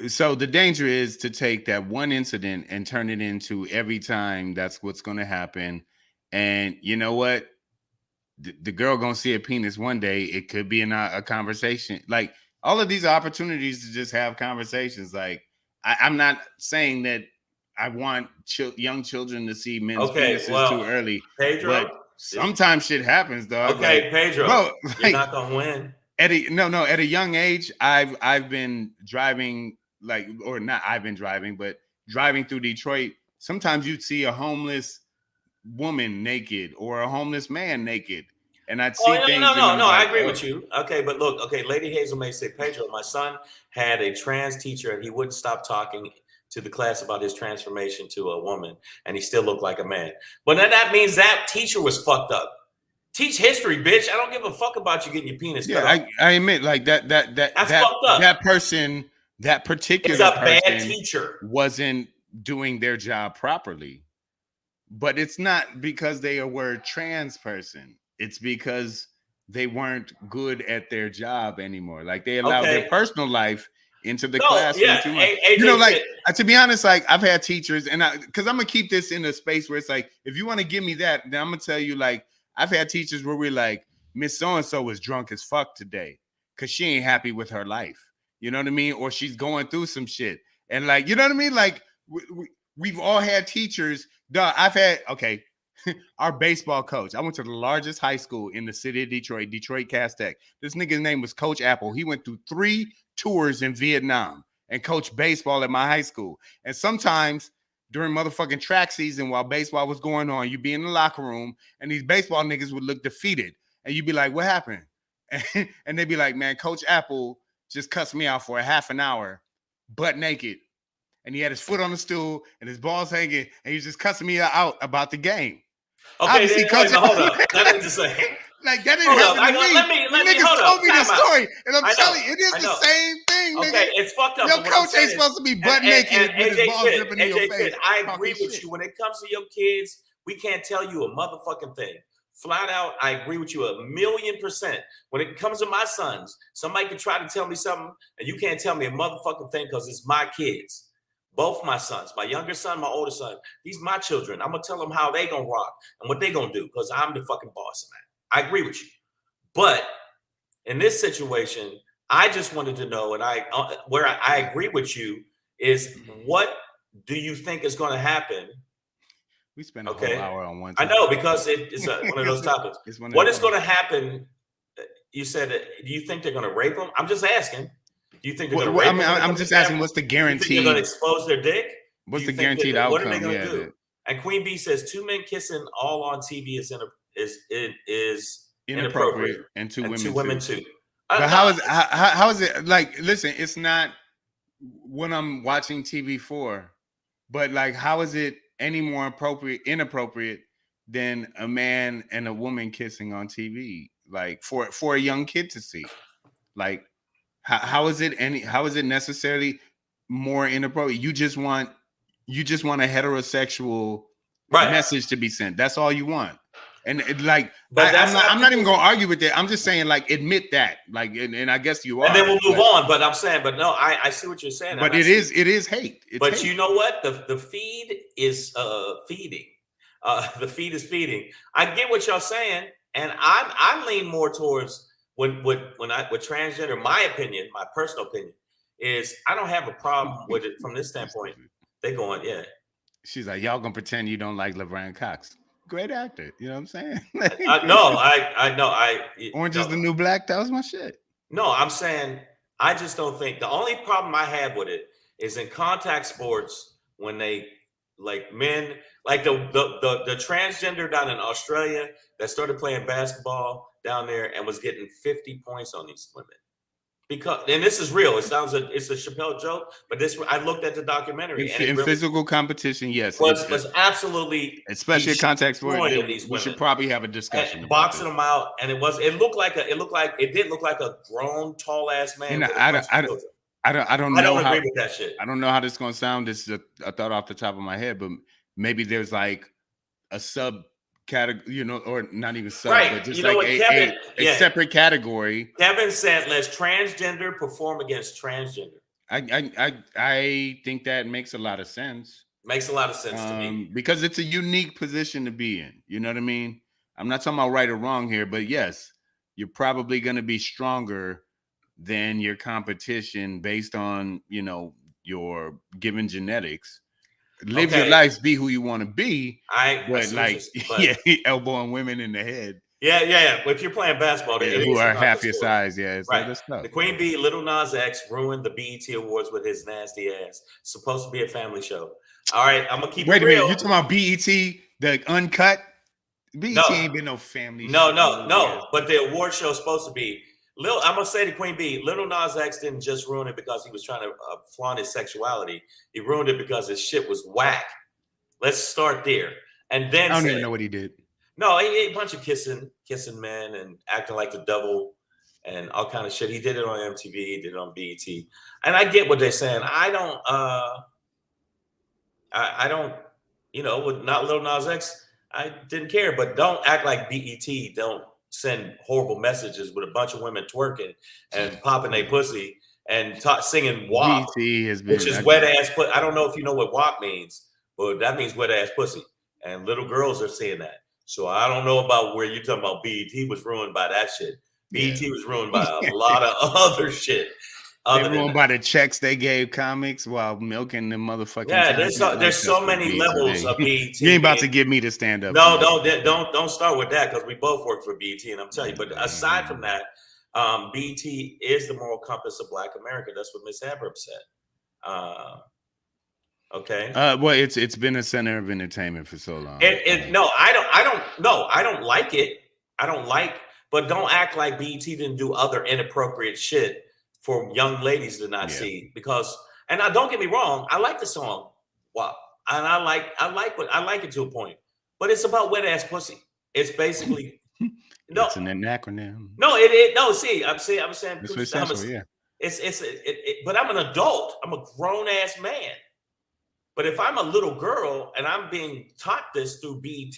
So the danger is to take that one incident and turn it into every time that's what's going to happen. And you know what? The girl going to see a penis one day. It could be a conversation. Like, all of these opportunities to just have conversations. Like, I'm not saying that I want young children to see men's penises too early. Pedro, but sometimes shit happens, dog. Okay, like, Pedro, bro, you're not gonna win. At a young age, I've been driving, but driving through Detroit. Sometimes you'd see a homeless woman naked or a homeless man naked. And I'd see things. No, I agree with you. Okay, but look, Lady Hazel may say, Pedro, my son had a trans teacher and he wouldn't stop talking to the class about his transformation to a woman, and he still looked like a man. But that means that teacher was fucked up. Teach history, bitch. I don't give a fuck about you getting your penis cut off. I admit, like that's fucked up. That person, that particular person, bad teacher, wasn't doing their job properly. But it's not because they were a trans person. It's because they weren't good at their job anymore. Like, they allowed their personal life into the classroom too much. To be honest, like, I've had teachers, and because I'm gonna keep this in a space where it's like, if you want to give me that, then I'm gonna tell you, like, I've had teachers where we're like, Miss So-and-so was drunk as fuck today because she ain't happy with her life. You know what I mean? Or she's going through some shit. And like, you know what I mean? Like, we've all had teachers. I've had, our baseball coach. I went to the largest high school in the city of Detroit, Detroit Cass Tech. This nigga's name was Coach Apple. He went through 3 tours in Vietnam and coached baseball at my high school. And sometimes during motherfucking track season, while baseball was going on, you'd be in the locker room and these baseball niggas would look defeated. And you'd be like, what happened? And they'd be like, man, Coach Apple just cussed me out for a half an hour, butt naked. And he had his foot on the stool and his balls hanging, and he was just cussing me out about the game. Okay, obviously, Coach, hold up. That is the same. Like, that didn't happen to me. Let me niggas told me the story, and I'm telling you, it is the same thing, nigga. Okay, it's fucked up. Your coach ain't supposed to be butt naked with his balls dripping in your face. I agree with you. When it comes to your kids, we can't tell you a motherfucking thing. Flat out, I agree with you 1,000,000%. When it comes to my sons, somebody can try to tell me something, and you can't tell me a motherfucking thing because it's my kids. Both my sons, my younger son, my older son, these my children. I'm going to tell them how they going to rock and what they going to do because I'm the fucking boss of that. I agree with you. But in this situation, I just wanted to know, and where I agree with you, is what do you think is going to happen? We spent a whole hour on one. I know, because it's one of those topics. What is going to happen? You said, do you think they're going to rape them? I'm just asking. Do you think they're going to rape them? I'm just asking, what's the guarantee? They're going to expose their dick? What's the guaranteed outcome? What are they going to do? And Queen Bee says 2 men kissing all on TV is inappropriate, and 2 women too. But how is it? Like, listen, it's not what I'm watching TV for, but like, how is it any more inappropriate than a man and a woman kissing on TV, like for a young kid to see. Like, how is it necessarily more inappropriate? You just want a heterosexual message to be sent. That's all you want. And I'm not even gonna argue with that. I'm just saying, like, admit that, like, and I guess you are. And then we'll move on. But I'm saying, but no, I see what you're saying. But it is hate. But hate. You know what? The feed is feeding. The feed is feeding. I get what y'all saying, and I lean more towards with transgender. My opinion, my personal opinion, is I don't have a problem with it from this standpoint. They going, yeah. She's like, y'all gonna pretend you don't like LeBron Cox. Great actor, you know what I'm saying? I know. Orange is the New Black. That was my shit. No, I'm saying I just don't think. The only problem I have with it is in contact sports when they like men, like the transgender down in Australia that started playing basketball down there and was getting 50 points on these women. Because, and this is real. It's a Chappelle joke, but I looked at the documentary. In physical competication, yes, was absolutely, especially contact sport. We should probably have a discussion about boxing them out, and it didn't look like a grown tall ass man. I don't know how, agree with that shit. I don't know how this is gonna sound. This is a thought off the top of my head, but maybe there's like a sub category, you know, or not even sub, but just like a separate category. Kevin said, "Let's transgender perform against transgender." I think that makes a lot of sense. Makes a lot of sense to me because it's a unique position to be in. You know what I mean? I'm not talking about right or wrong here, but yes, you're probably going to be stronger than your competition based on, you know, your given genetics. Live your life, be who you want to be. Elbowing women in the head. Yeah. If you're playing basketball, who are half your size, it's right. Stuff. The Queen Bee, Little Nas X ruined the BET Awards with his nasty ass. Supposed to be a family show. All right, I'm gonna keep it real. Wait a minute, you talking about BET, the uncut? BET ain't been no family show. No. But the award show is supposed to be. I'm gonna say to Queen Bee, Little Nas X didn't just ruin it because he was trying to flaunt his sexuality. He ruined it because his shit was whack. Let's start there, and then I don't even know what he did. No, he ate a bunch of kissing men and acting like the devil and all kind of shit. He did it on MTV. He did it on BET, and I get what they're saying. I don't. You know, with not Little Nas X, I didn't care. But don't act like BET don't send horrible messages with a bunch of women twerking and popping their pussy and singing WAP, which is wet ass. I don't know if you know what WAP means, but that means wet ass pussy. And little girls are saying that. So I don't know about where you're talking about BET was ruined by that shit. BET was ruined by a lot of other shit. They ruined by the checks they gave comics while milking the motherfucking. Yeah, there's so many levels of BET. You ain't about to get me to stand up. No, don't start with that because we both work for BET, and I'm telling you. But aside from that, BET is the moral compass of Black America. That's what Miss Abrams said. Okay. Well, it's been a center of entertainment for so long. No, I don't like it. I don't like, but don't act like BET didn't do other inappropriate shit for young ladies to not see. Because, and don't get me wrong, I like the song WAP, and I like it to a point, but it's about wet ass pussy. It's basically it's an acronym. No, See, I'm saying it's essential, but I'm an adult. I'm a grown ass man. But if I'm a little girl and I'm being taught this through BET,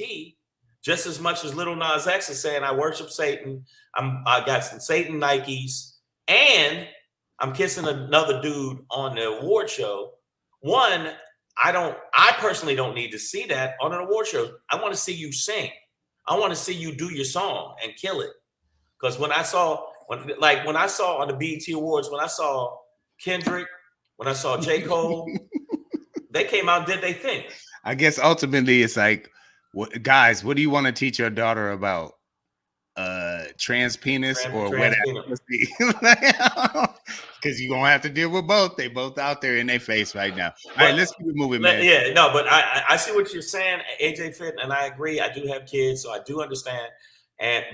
just as much as Little Nas X is saying I worship Satan, I got some Satan Nikes, and I'm kissing another dude on the award show. One, I personally don't need to see that on an award show. I want to see you sing. I want to see you do your song and kill it. Because when I saw on the BET Awards, when I saw Kendrick, when I saw J. Cole, they came out and did their thing. I guess ultimately it's like, guys, what do you want to teach your daughter about? Trans penis or wet ass pussy? Because you're gonna have to deal with both. They both out there in their face right now. All right, let's keep it moving, man. Yeah, no, but I see what you're saying, AJ Fit, and I agree. I do have kids, so I do understand.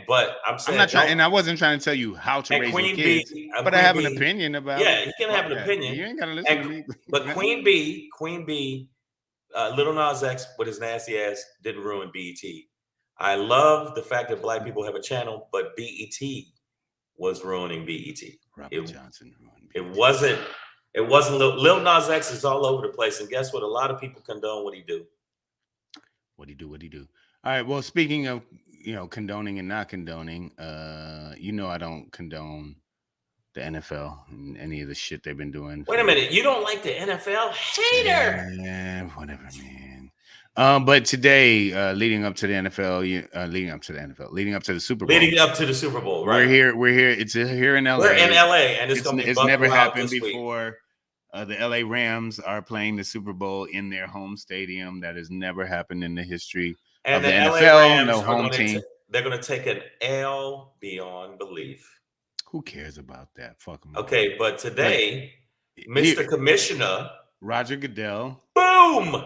But I'm saying, I'm not trying, and I wasn't trying to tell you how to raise your kids, but I have an opinion about. Yeah, you can have an opinion. You ain't gotta listen to me. But Queen Bee Lil Nas X with his nasty ass didn't ruin BET. I love the fact that black people have a channel, but BET was ruining BET. Robert Johnson ruined BET. It wasn't Lil Nas X is all over the place, and guess what? A lot of people condone what he do. What he do? All right. Well, speaking of condoning and not condoning, I don't condone the NFL and any of the shit they've been doing. Wait a minute, you don't like the NFL? Hater. Yeah, whatever, man. But today, leading up to the Super Bowl. Leading up to the Super Bowl, right? We're here. It's here in LA. We're in LA, and it's never happened before. The LA Rams are playing the Super Bowl in their home stadium. That has never happened in the history of the NFL. No home team. They're going to take an L beyond belief. Who cares about that? Fuck them. Okay, but today, Mr. Commissioner Roger Goodell, boom,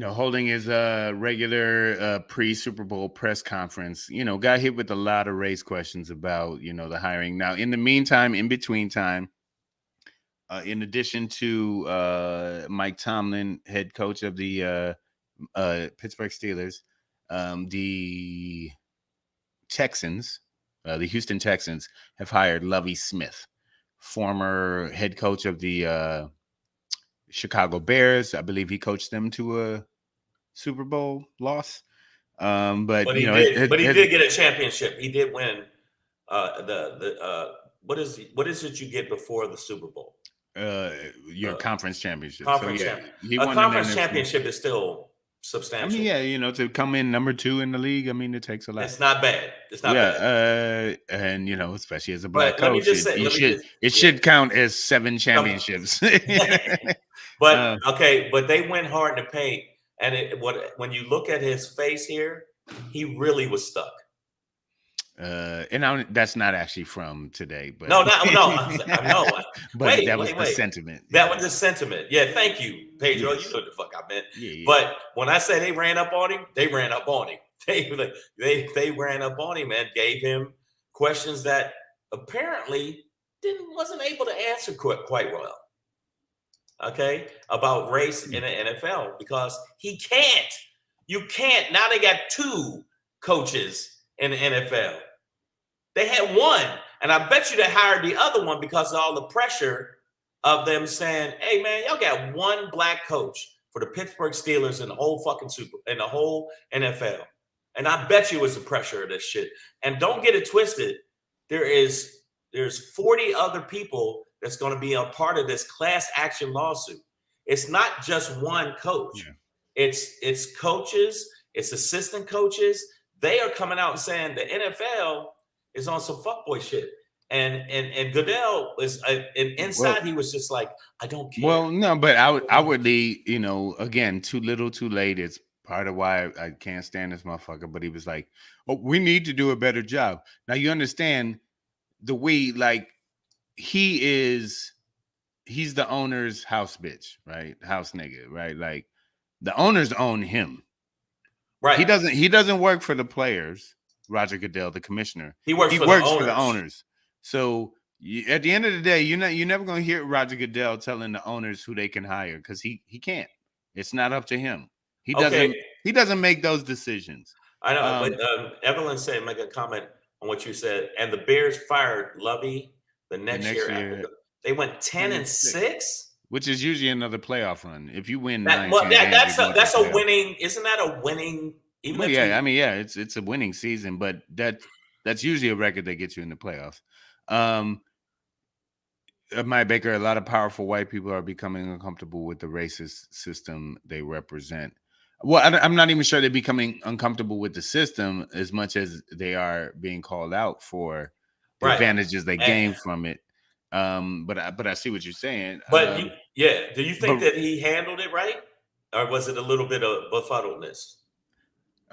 holding his regular pre-Super Bowl press conference, got hit with a lot of race questions about, the hiring. Now, in the meantime, in between time, in addition to Mike Tomlin, head coach of the Pittsburgh Steelers, the Texans, the Houston Texans have hired Lovie Smith, former head coach of the Chicago Bears. I believe he coached them to a Super Bowl loss. But he did get a championship. He did win what is it you get before the Super Bowl? Your conference championship. A conference championship is still substantial. I mean, to come in number 2 in the league, I mean, it takes a lot. It's not bad. And especially as a black coach, it should count as 7 championships. But they went hard in the paint, and when you look at his face here, he really was stuck. And that's not actually from today, but no. I know. But that was the sentiment. That was the sentiment. Yeah, thank you, Pedro. Yes. You know what the fuck I meant. Yeah. But when I say they ran up on him, they ran up on him. They ran up on him and gave him questions that apparently wasn't able to answer quite well. Okay, about race in the NFL, because he can't. You can't. Now they got 2 coaches in the NFL. They had 1, and I bet you they hired the other one because of all the pressure of them saying, "Hey, man, y'all got 1 black coach for the Pittsburgh Steelers in the whole fucking the whole NFL." And I bet you it was the pressure of this shit. And don't get it twisted. There's 40 other people that's going to be a part of this class action lawsuit. It's not just 1 coach. Yeah. It's coaches. It's assistant coaches. They are coming out and saying the NFL is on some fuckboy shit. And Goodell is inside. He was just like, I don't care. Well, no, but outwardly, again, too little, too late. It's part of why I can't stand this motherfucker. But he was like, "Oh, we need to do a better job." Now you understand he's the owner's house bitch, right? House nigga, right? Like the owners own him, right? He doesn't work for the players. Roger Goodell, the commissioner, he works for the owners. So at the end of the day, you're never going to hear Roger Goodell telling the owners who they can hire, because he can't. It's not up to him. He doesn't make those decisions. I know, but Evelyn said, make a comment on what you said. And the Bears fired Lovie the next year. After they went 10-6, which is usually another playoff run. If you win, that's a winning. Isn't that a winning? It's a winning season, but that's usually a record that gets you in the playoffs. Mike Baker, a lot of powerful white people are becoming uncomfortable with the racist system they represent. Well, I'm not even sure they're becoming uncomfortable with the system as much as they are being called out for the advantages they gain from it. But I see what you're saying. But do you think that he handled it right, or was it a little bit of befuddledness?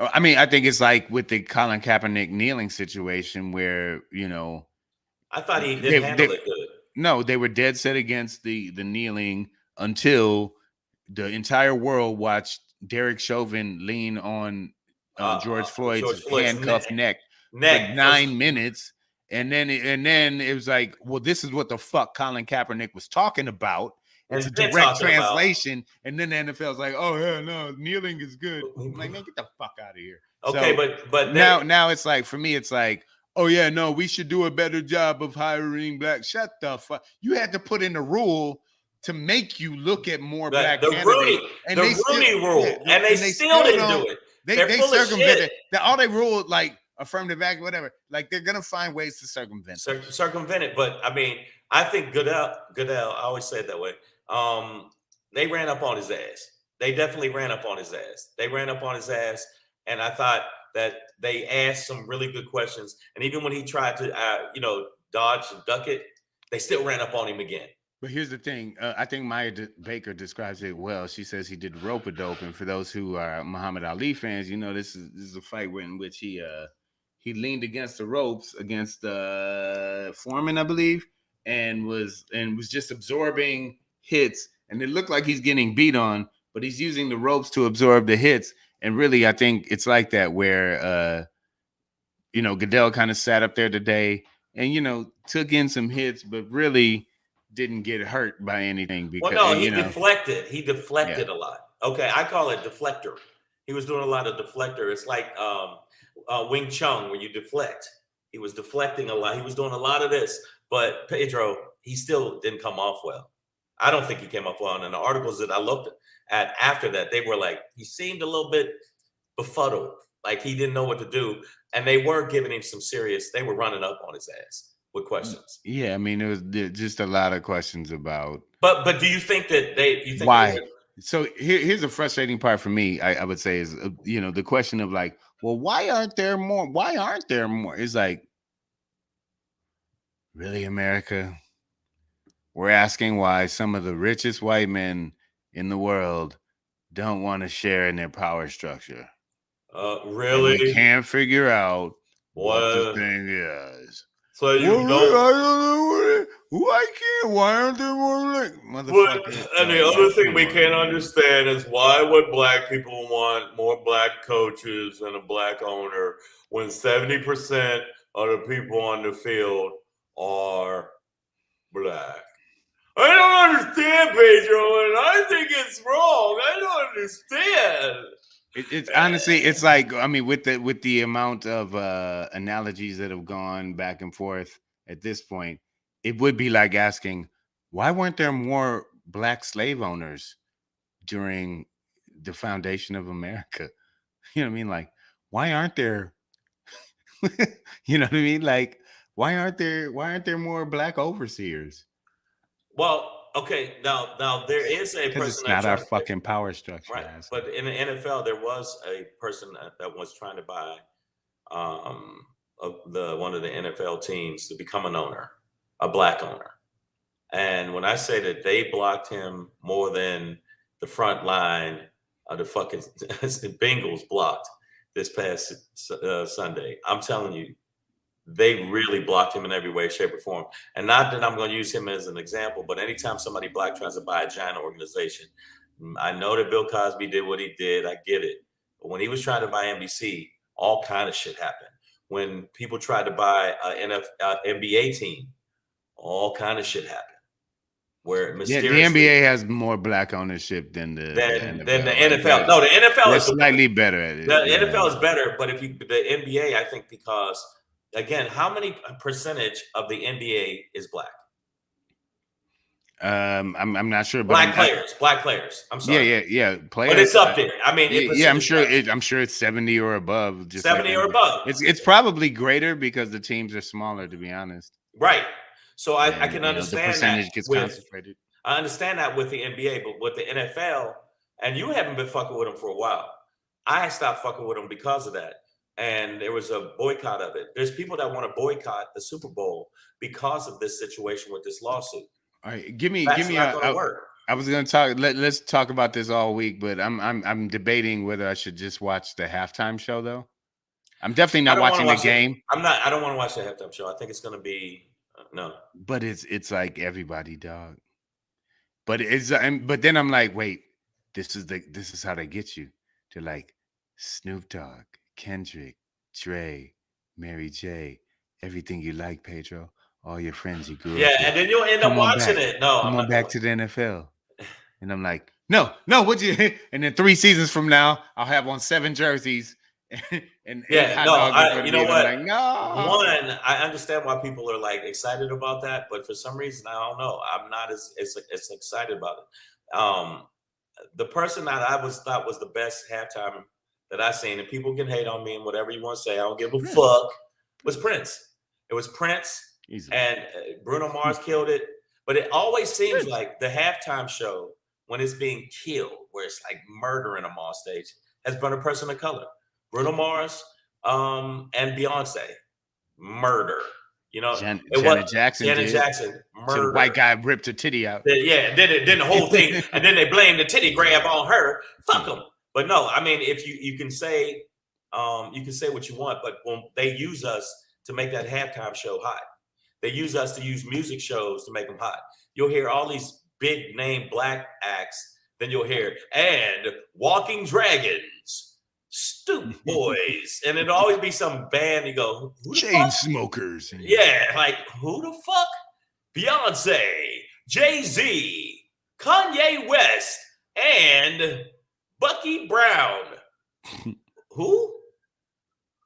I mean, I think it's like with the Colin Kaepernick kneeling situation where, I thought he didn't handle it good. No, they were dead set against the kneeling until the entire world watched Derek Chauvin lean on George Floyd's handcuffed neck for 9 minutes. And then it was like, well, this is what the fuck Colin Kaepernick was talking about. It's a been direct talking about. translation, and then the NFL's like, "Oh yeah, no, kneeling is good." I'm like, man, get the fuck out of here. Okay, So, but now it's like, for me, it's like, oh yeah, no, we should do a better job of hiring black. Shut the fuck. You had to put in a rule to make you look at more black the candidates, and they Rooney rule, and they still didn't do it. They're They full of circumvented shit. all they ruled, like affirmative act, whatever. Like, they're gonna find ways to circumvent it. Circumvent it. But I mean, I think Goodell, I always say it that way. They ran up on his ass. They definitely ran up on his ass. They ran up on his ass, and I thought that they asked some really good questions. And even when he tried to, dodge and duck it, they still ran up on him again. But here's the thing. I think Maya Baker describes it well. She says he did rope-a-dope, and for those who are Muhammad Ali fans, this is a fight in which he leaned against the ropes against Foreman, I believe, and was just absorbing hits, and it looked like he's getting beat on, but he's using the ropes to absorb the hits. And really, I think it's like that where Goodell kind of sat up there today and took in some hits, but really didn't get hurt by anything. Because, well, no, he deflected. He deflected a lot. Okay, I call it deflector. He was doing a lot of deflector. It's like Wing Chun, where you deflect. He was deflecting a lot. He was doing a lot of this. But Pedro, he still didn't come off well. I don't think he came off well. And in the articles that I looked at after that, they were like, he seemed a little bit befuddled, like he didn't know what to do. And they were giving him they were running up on his ass with questions. Yeah, I mean, it was just a lot of questions about. But do you think that why? So here's a frustrating part for me. I would say is the question of like, well, why aren't there more? Why aren't there more? It's like, really, America? We're asking why some of the richest white men in the world don't want to share in their power structure. Really? And we can't figure out what the thing is. So you don't. Why can't? Why aren't there more like motherfuckers? And the other thing we can't understand is why would black people want more black coaches and a black owner when 70% of the people on the field are black? I don't understand, Pedro, and I think it's wrong. I don't understand. It's honestly, it's like, I mean, with the amount of analogies that have gone back and forth at this point, it would be like asking, why weren't there more black slave owners during the foundation of America? You know what I mean? Like, why aren't there? You know what I mean? Like, why aren't there more black overseers? Well, okay, now there is a person. It's not our fucking power structure, right? But in the NFL, there was a person that was trying to buy one of the NFL teams to become an owner, a black owner. And when I say that they blocked him more than the front line of the fucking Bengals blocked this past Sunday, I'm telling you, they really blocked him in every way, shape, or form. And not that I'm going to use him as an example, but anytime somebody black tries to buy a giant organization, I know that Bill Cosby did what he did. I get it. But when he was trying to buy NBC, all kind of shit happened. When people tried to buy an NBA team, all kind of shit happened. Where the NBA has more black ownership than the NFL. No, the NFL is slightly better at it. The NFL is better, but the NBA, I think, because again, how many percentage of the NBA is black? I'm not sure. But Black players. I'm sorry. Yeah. Players. But it's up there. I mean, I'm sure it's 70 or above. Just 70 or above. It's probably greater because the teams are smaller, to be honest. Right. So I can understand the percentage that gets concentrated. I understand that with the NBA, but with the NFL, and you haven't been fucking with them for a while. I stopped fucking with them because of that. And there was a boycott of it. There's people that want to boycott the Super Bowl because of this situation with this lawsuit. All right, give me. I was going to talk. Let's talk about this all week, but I'm debating whether I should just watch the halftime show though. I'm definitely not watching the game. I don't want to watch the halftime show. I think it's going to be no. But it's like everybody, dog. But but then I'm like, wait, this is how they get you to like Snoop Dogg, Kendrick, Dre, Mary J, everything you like, Pedro, all your friends you grew up with. And then you'll end up watching it. No, come on back to the NFL. And I'm like, no, would you? And then 3 seasons from now, I'll have on 7 jerseys and 8 hot dogs in front of you me. know And I'm what? like, no. One, I understand why people are like excited about that, but for some reason, I don't know. I'm not as excited about it. The person that I thought was the best halftime that I seen, and people can hate on me and whatever you want to say, I don't give a fuck, was Prince. It was Prince, and Bruno Mars killed it. But it always seems like the halftime show, when it's being killed, where it's like murdering them on stage, has been a person of color. Bruno Mars and Beyonce, murder. You know, Janet Jackson Janet Jackson, murder. So the white guy ripped her titty out. Yeah, then the whole thing, and then they blame the titty grab on her. Fuck them. But no, I mean, if you can say what you want, but when they use us to make that halftime show hot, they use us to use music shows to make them hot. You'll hear all these big name black acts, then you'll hear and Walking Dragons, Stoop Boys, and it'll always be some band. You go, Chain Smokers. Yeah, like who the fuck? Beyonce, Jay-Z, Kanye West, and Bucky Brown. Who?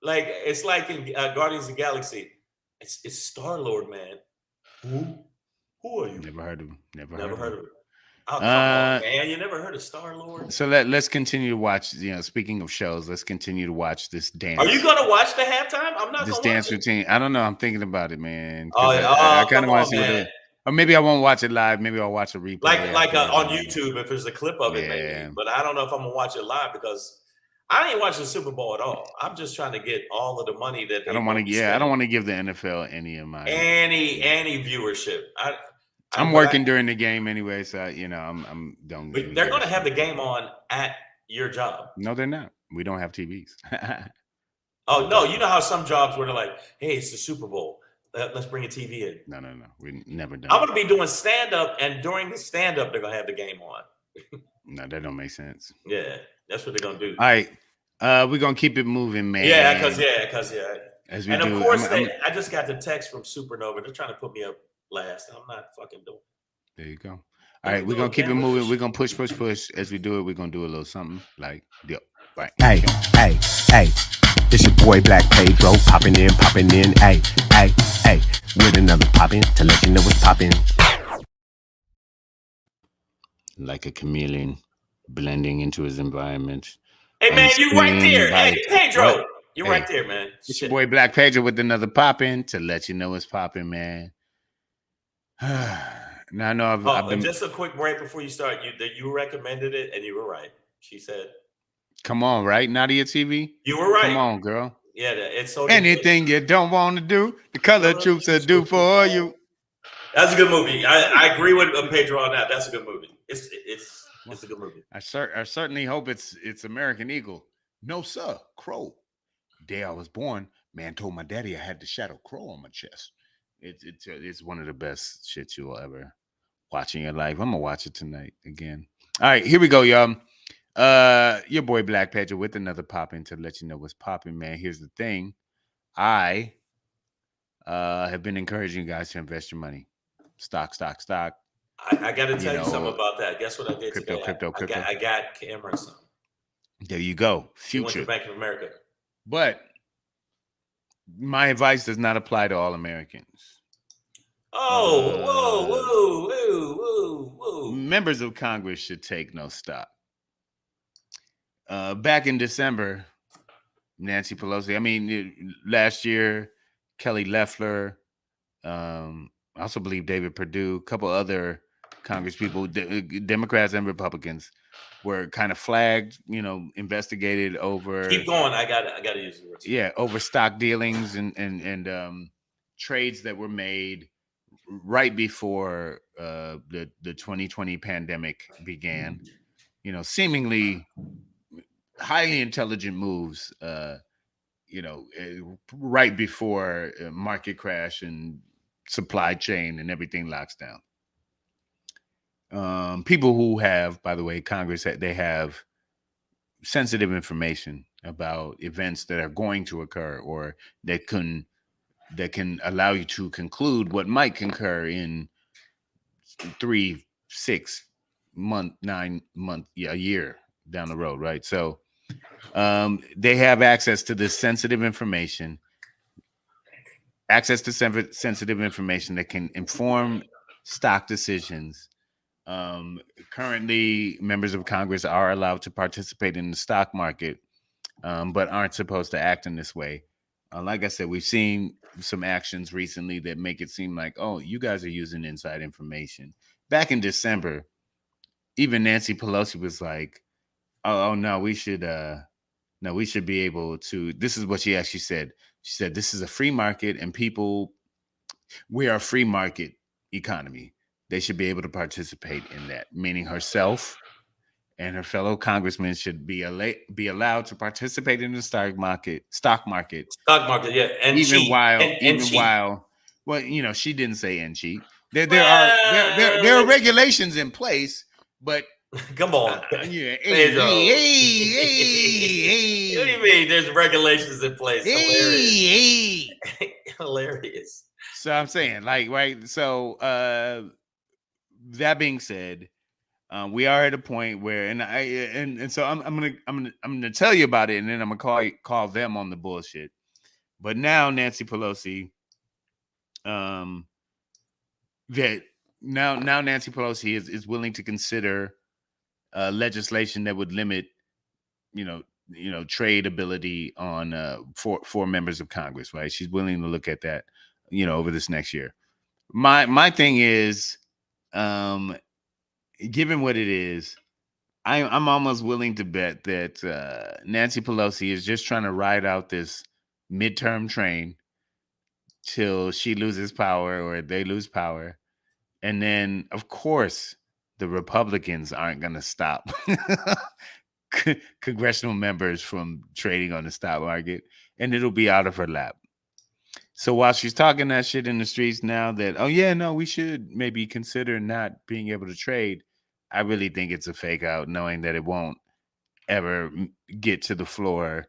Like it's like in Guardians of the Galaxy. It's Star-Lord, man. Who are you? Never heard of him. Never heard of him. Oh, come on, man. You never heard of Star-Lord? So let's continue to watch, speaking of shows, let's continue to watch this dance. Are you gonna watch the halftime? I'm not. This gonna dance routine. I don't know. I'm thinking about it, man. I kind of want to see what it is. Or maybe I won't watch it live. Maybe I'll watch a replay. Like on YouTube, if there's a clip of it, maybe. But I don't know if I'm gonna watch it live because I ain't watching the Super Bowl at all. I'm just trying to get all of the money that I don't want to. Yeah, I don't want to give the NFL any of my any viewership. I'm working during the game anyway, so I'm don't. They're going to have the game on at your job. No, they're not. We don't have TVs. Oh no, you know how some jobs where they're like, "Hey, it's the Super Bowl. Let's bring a TV in." No. We never done. I'm going to be doing stand up, and during the stand up, they're going to have the game on. No, that don't make sense. Yeah, that's what they're going to do. All right, we're gonna keep it moving, man. Yeah, because As we and do, of course, I just got the text from Supernova. They're trying to put me up last. I'm not fucking doing it. There you go. All right, we're gonna keep it moving. We're gonna push. As we do it, we're gonna do a little something like deal. Right. Hey. It's your boy Black Pedro, popping in. Hey. With another poppin' to let you know what's poppin'. Like a chameleon blending into his environment. Hey man, you right there. Hey Pedro, you're right there, man. It's your boy Black Pedro with another poppin' to let you know what's poppin', man. Now I know I've been. Just a quick break before you start. You recommended it, and you were right. She said, "Come on, right? Nadia TV. You were right. Come on, girl. Yeah, it's so. Anything you don't want to do, the color troops will do for you." That's a good movie. I agree with Pedro on that. That's a good movie. It's a good movie. I certainly hope it's American Eagle. No, sir, Crow. Day I was born, man told my daddy I had the shadow crow on my chest. It's one of the best shit you'll ever watch in your life. I'm gonna watch it tonight again. All right, here we go, y'all. Your boy Black Pedro with another poppin' to let you know what's popping, man. Here's the thing. I have been encouraging you guys to invest your money. Stock. I got to tell you something about that. Guess what I did today? Crypto. I got Cameron some. There you go. Future. He went to Bank of America. But my advice does not apply to all Americans. Whoa. Members of Congress should take no stock. Back in December, Nancy Pelosi, last year, Kelly Loeffler, I also believe David Perdue, a couple other Congress people, Democrats and Republicans, were kind of flagged, investigated over. Keep going. I got to use the words. Yeah, over stock dealings and trades that were made right before the 2020 pandemic began. Seemingly highly intelligent moves. Right before market crash and supply chain and everything locks down. People who have, by the way, Congress, they have sensitive information about events that are going to occur or that can allow you to conclude what might concur in 3, 6, a year down the road, right? So they have access to this sensitive information, sensitive information that can inform stock decisions. Currently, members of Congress are allowed to participate in the stock market, but aren't supposed to act in this way. Like I said, we've seen some actions recently that make it seem like, oh, you guys are using inside information. Back in December, even Nancy Pelosi was like, oh no, we should be able to. This is what she actually said. She said, this is a free market and we are a free market economy. They should be able to participate in that, meaning herself and her fellow congressmen should be allowed to participate in the stock market. Yeah. And even cheat. while, well, she didn't say and cheat. There are regulations in place, but come on. Yeah. Pedro. Hey. What do you mean there's regulations in place? Hilarious. Hilarious. So I'm saying, like, right. So that being said, we are at a point where, so I'm gonna tell you about it, and then I'm gonna call them on the bullshit. But now Nancy Pelosi, Nancy Pelosi is willing to consider legislation that would limit, trade ability on for members of Congress. Right? She's willing to look at that, over this next year. My thing is, given what it is, I'm almost willing to bet that Nancy Pelosi is just trying to ride out this midterm train till she loses power or they lose power. And then, of course, the Republicans aren't going to stop congressional members from trading on the stock market, and it'll be out of her lap. So while she's talking that shit in the streets now that, oh, yeah, no, we should maybe consider not being able to trade, I really think it's a fake out, knowing that it won't ever get to the floor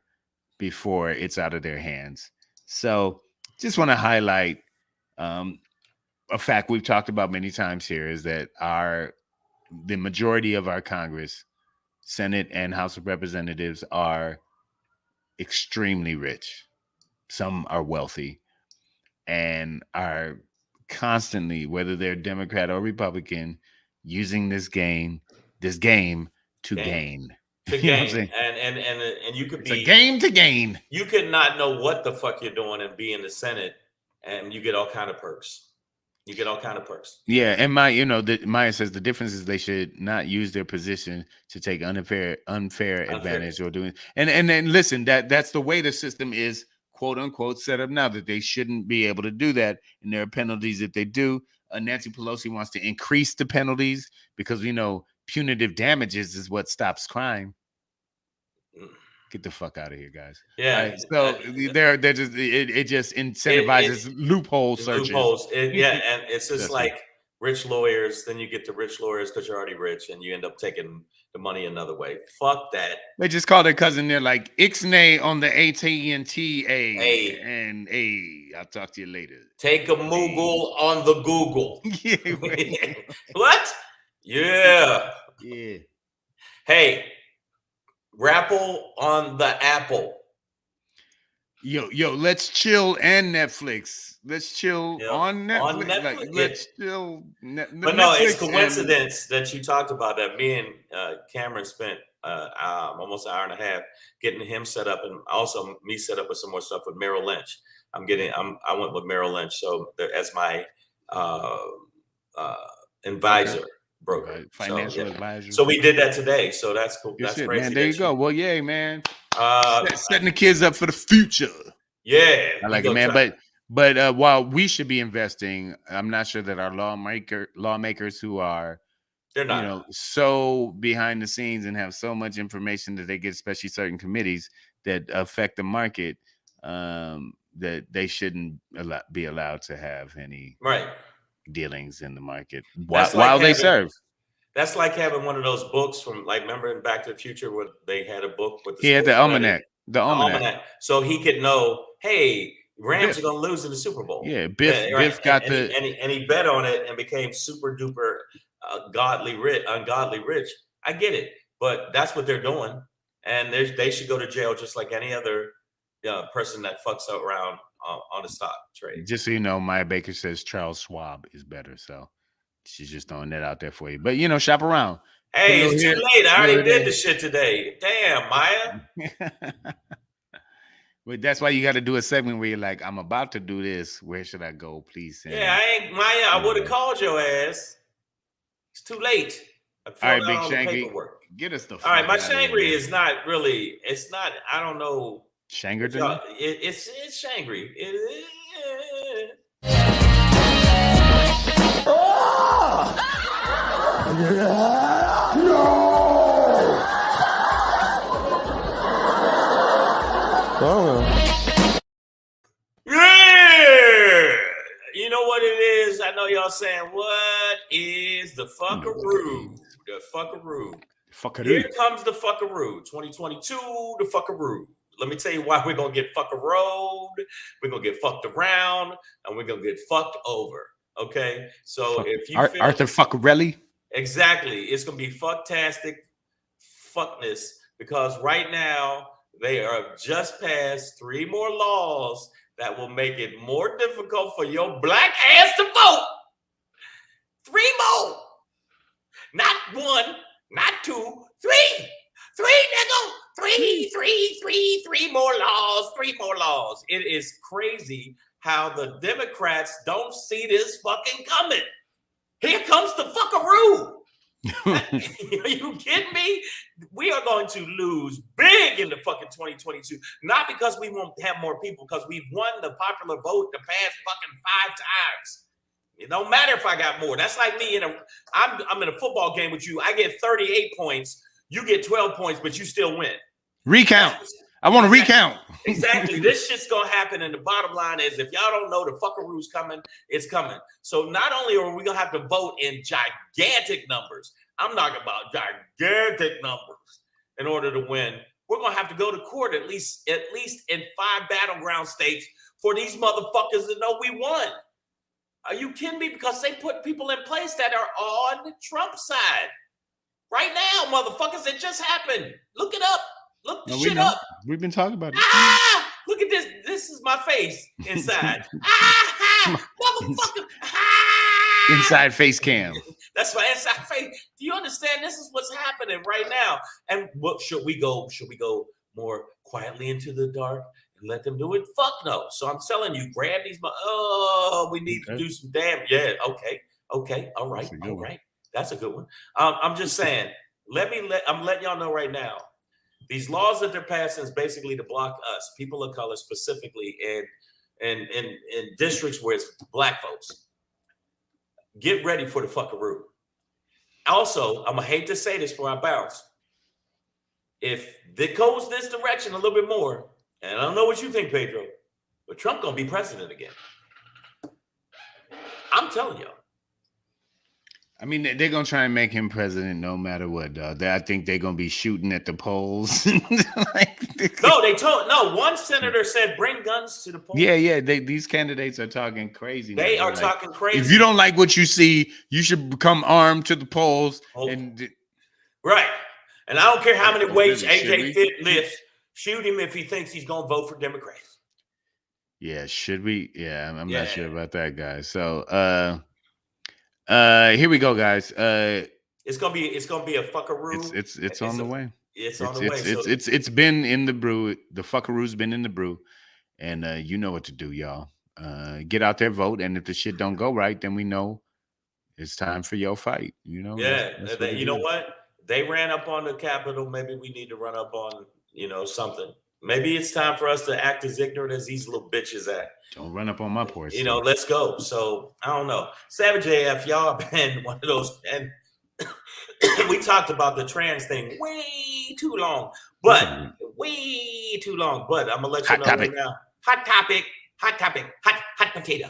before it's out of their hands. So just want to highlight a fact we've talked about many times here is that the majority of our Congress, Senate, and House of Representatives are extremely rich. Some are wealthy and are constantly, whether they're Democrat or Republican, using this game to gain. To gain. And you could it's a game to gain. You could not know what the fuck you're doing and be in the Senate, and you get all kind of perks. Yeah, and Maya says the difference is they should not use their position to take unfair advantage or doing. And then listen, that's the way the system is, quote unquote, set up now, that they shouldn't be able to do that, and there are penalties if they do. Nancy Pelosi wants to increase the penalties because punitive damages is what stops crime. Get the fuck out of here, guys. Yeah. Right? So they're just it just incentivizes loophole searches. Loopholes. And it's just like rich lawyers. Then you get to rich lawyers because you're already rich, and you end up taking the money another way. Fuck that. They just call their cousin. They're like Ixnay on the AT&T and I'll talk to you later. Take a Moogle on the Google. Yeah. Right. What? Yeah. Yeah. Hey, Rapple on the Apple. Yo, let's chill and Netflix. Let's chill on Netflix. Like, let's chill. But no, it's coincidence that you talked about that. Me and Cameron spent almost an hour and a half getting him set up, and also me set up with some more stuff with Merrill Lynch. I went with Merrill Lynch, so as my advisor. Broker, right. Financial advisor. So we did that today. So that's cool. That's shit, crazy. Man. There you go. Well, yeah, man. Setting the kids up for the future. Yeah, I like it, man. But while we should be investing, I'm not sure that our lawmakers who are, they're not, so behind the scenes and have so much information that they get, especially certain committees that affect the market, that they shouldn't be allowed to have any dealings in the market while they serve. That's like having one of those books from, like, remember in Back to the Future where they had a book with he had the almanac. The almanac. So he could know, hey, Rams are going to lose in the Super Bowl. Yeah, Biff got and he bet on it and became super duper ungodly rich. I get it, but that's what they're doing, and they should go to jail just like any other person that fucks around on the stock trade. Just so you know, Maya Baker says Charles Schwab is better, so she's just throwing that out there for you. But shop around. Hey, it's too late. I already did the shit today. Damn, Maya. But that's why you got to do a segment where you're like, I'm about to do this. Where should I go? Please send. Yeah, I would have called your ass. It's too late. All right, Big Shangry, get us the. All right, my Shangry is not really. It's not. I don't know. Shangry. It's Shangry. Yeah! You know what it is? I know y'all saying, what is the fuckaroo? The fuckaroo. Here comes the fuckaroo. 2022, the fuckaroo. Let me tell you why we're going to get fuckaroed. We're going to get fucked around, and we're going to get fucked over. Okay? So if you feel Arthur Fuckarelli. Exactly. It's going to be fucktastic fuckness, because right now they are just passed 3 more laws that will make it more difficult for your black ass to vote. 3 more. Not 1, not 2, 3. 3, nigga. 3 more laws. 3 more laws. It is crazy how the Democrats don't see this fucking coming. Here comes the fuckaroo. Are you kidding me? We are going to lose big in the fucking 2022. Not because we won't have more people, because we've won the popular vote the past fucking 5 times. It don't matter if I got more. That's like me I'm in a football game with you. I get 38 points. You get 12 points, but you still win. Recount. I want to recount. Exactly. This shit's going to happen. And the bottom line is, if y'all don't know the fuckaroo's coming, it's coming. So not only are we going to have to vote in gigantic numbers, I'm talking about gigantic numbers in order to win, we're going to have to go to court at least in 5 battleground states for these motherfuckers to know we won. Are you kidding me? Because they put people in place that are on the Trump side. Right now, motherfuckers, it just happened. Look it up. Look the shit up. We've been talking about it. Look at this. This is my face inside. Motherfucker. Inside face cam. That's my inside face. Do you understand? This is what's happening right now. And what should we go? Should we go more quietly into the dark and let them do it? Fuck no. So I'm telling you, grab these. We need to do some damn. Yeah. Okay. All right. All right. That's a good one. I'm just saying. I'm letting y'all know right now. These laws that they're passing is basically to block us, people of color, specifically in districts where it's black folks. Get ready for the fuckaroo. Also, I'm gonna hate to say this before I bounce. If it goes this direction a little bit more, and I don't know what you think, Pedro, but Trump gonna be president again. I'm telling y'all. I mean, they're gonna try and make him president no matter what, dog. I think they're gonna be shooting at the polls. One senator said bring guns to the polls. Yeah. These candidates are talking crazy. They are talking crazy. If you don't like what you see, you should become armed to the polls. Right. And I don't care how many weights AJ Fit lifts. Shoot him if he thinks he's gonna vote for Democrats. Yeah, should we? Yeah, I'm not sure about that, guys. So here we go, guys. It's gonna be a fuckaroo. It's on the way. It's on the way. It's been in the brew. The fuckaroo's been in the brew, and you know what to do, y'all. Get out there, vote, and if the shit don't go right, then we know it's time for your fight. You know. Yeah. You know what? They ran up on the Capitol. Maybe we need to run up on something. Maybe it's time for us to act as ignorant as these little bitches act. Don't run up on my porch. Let's go. So I don't know. Savage AF, y'all have been one of those, and we talked about the trans thing way too long. But I'm gonna let you know right now. Hot topic, hot potato.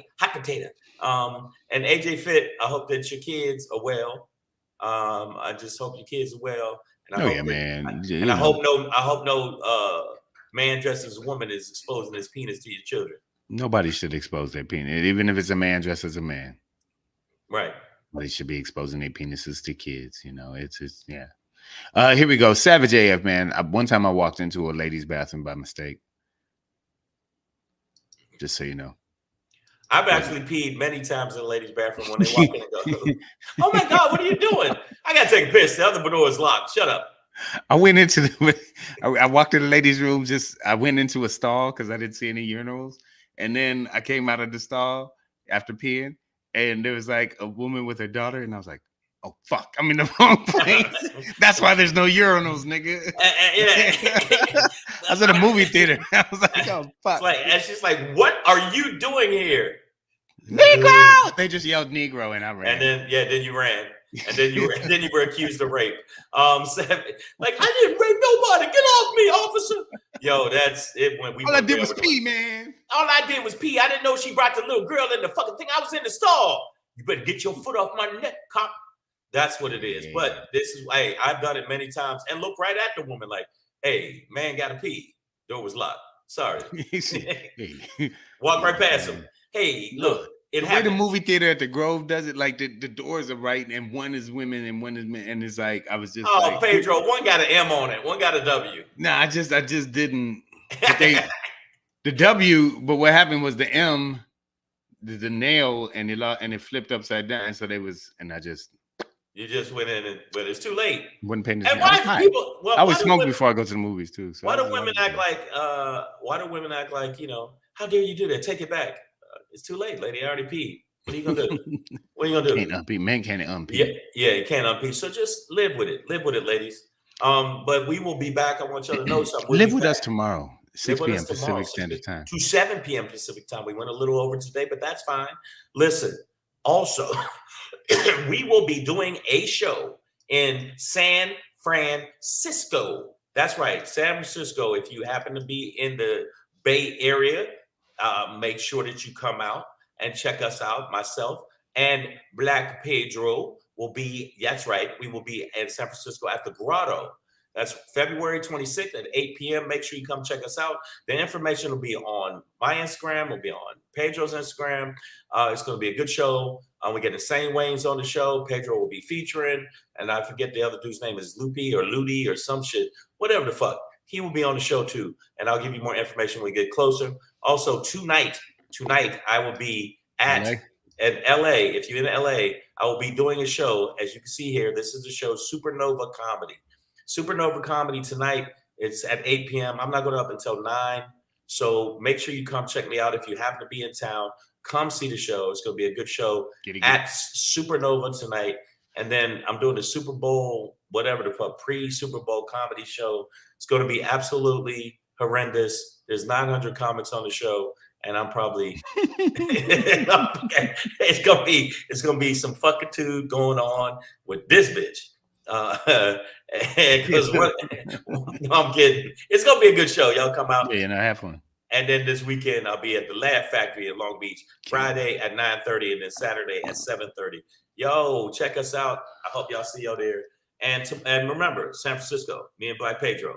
And AJ Fit, I hope that your kids are well. I just hope your kids are well. And I hope no man dressed as a woman is exposing his penis to your children. Nobody should expose their penis, even if it's a man dressed as a man. Right. They should be exposing their penises to kids. You know, it's yeah. Here we go. Savage AF, man. One time I walked into a ladies' bathroom by mistake. Just so you know. I've actually peed many times in the ladies' bathroom when they walk in and go, "Oh my God, what are you doing?" I gotta take a piss. The other door is locked. Shut up. I went into I walked in the ladies' room. I went into a stall because I didn't see any urinals, and then I came out of the stall after peeing, and there was like a woman with her daughter, and I was like, "Oh fuck, I'm in the wrong place." That's why there's no urinals, nigga. I was at a movie theater. I was like, "Oh fuck!" And she's like, "What are you doing here?" Negro! They just yelled Negro, and I ran. And then you ran. And then you were accused of rape. Like, I didn't rape nobody. Get off me, officer. Yo, that's it. When we all I did was pee, man. All I did was pee. I didn't know she brought the little girl in the fucking thing. I was in the stall. You better get your foot off my neck, cop. That's what it is. Yeah. But this is, hey, I've done it many times and look right at the woman like, "Hey, man, gotta pee. Door was locked. Sorry." Walk right past him. Hey, look. The way the movie theater at the Grove does it, like the doors are right, and one is women and one is men, and it's like I was just. Oh, like, Pedro, one got an M on it, one got a W. Nah, I just didn't. The W, but what happened was the M, the nail, and it flipped upside down, so they was, and I just. You just went in, but it's too late. Wasn't paying attention. And why people? Well, I would smoke before I go to the movies too. So why do women act like? Why do women act like, you know? How dare you do that? Take it back. It's too late, lady. I already peed. What are you gonna do? What are you gonna do? Can't unpee. Men can't unpee. Yeah, you can't unpee. So just live with it. Live with it, ladies. But we will be back. I want y'all to know something. Live with us tomorrow, 6 p.m. Pacific Standard Time to 7 p.m. Pacific Time. We went a little over today, but that's fine. Listen. Also, we will be doing a show in San Francisco. That's right, San Francisco. If you happen to be in the Bay Area, make sure that you come out and check us out. Myself and Black Pedro will be, that's right, we will be in San Francisco at the Grotto. That's February 26th at 8 p.m. Make sure you come check us out. The information will be on my Instagram, will be on Pedro's Instagram. It's going to be a good show. We get the same Wayne's on the show. Pedro will be featuring, and I forget the other dude's name is Loopy or Ludi or some shit, whatever the fuck. He will be on the show too, and I'll give you more information when we get closer. Also, tonight I will be at LA. If you're in LA, I will be doing a show. As you can see here, this is the show Supernova Comedy. Supernova Comedy tonight. It's at 8 p.m. I'm not going up until 9. So make sure you come check me out. If you happen to be in town, come see the show. It's going to be a good show at Supernova tonight. And then I'm doing the Super Bowl, whatever the pre-Super Bowl comedy show. It's going to be absolutely horrendous. There's 900 comics on the show, and I'm probably it's gonna be some fuckitude going on with this bitch. Because no, I'm kidding. It's gonna be a good show. Y'all come out. Yeah, and I have fun. And then this weekend I'll be at the Laugh Factory in Long Beach, Friday at 9:30, and then Saturday at 7:30. Yo, check us out. I hope y'all see y'all there. And remember, San Francisco, me and Black Pedro.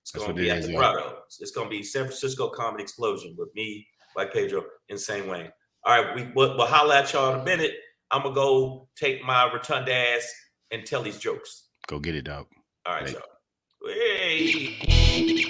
It's going to be at the Grotto. It's going to be San Francisco Comedy Explosion with me, Black Pedro, Insane Wayne. All right, we'll holler at y'all in a minute. I'm going to go take my rotund ass and tell these jokes. Go get it, dog. All right, y'all. Hey.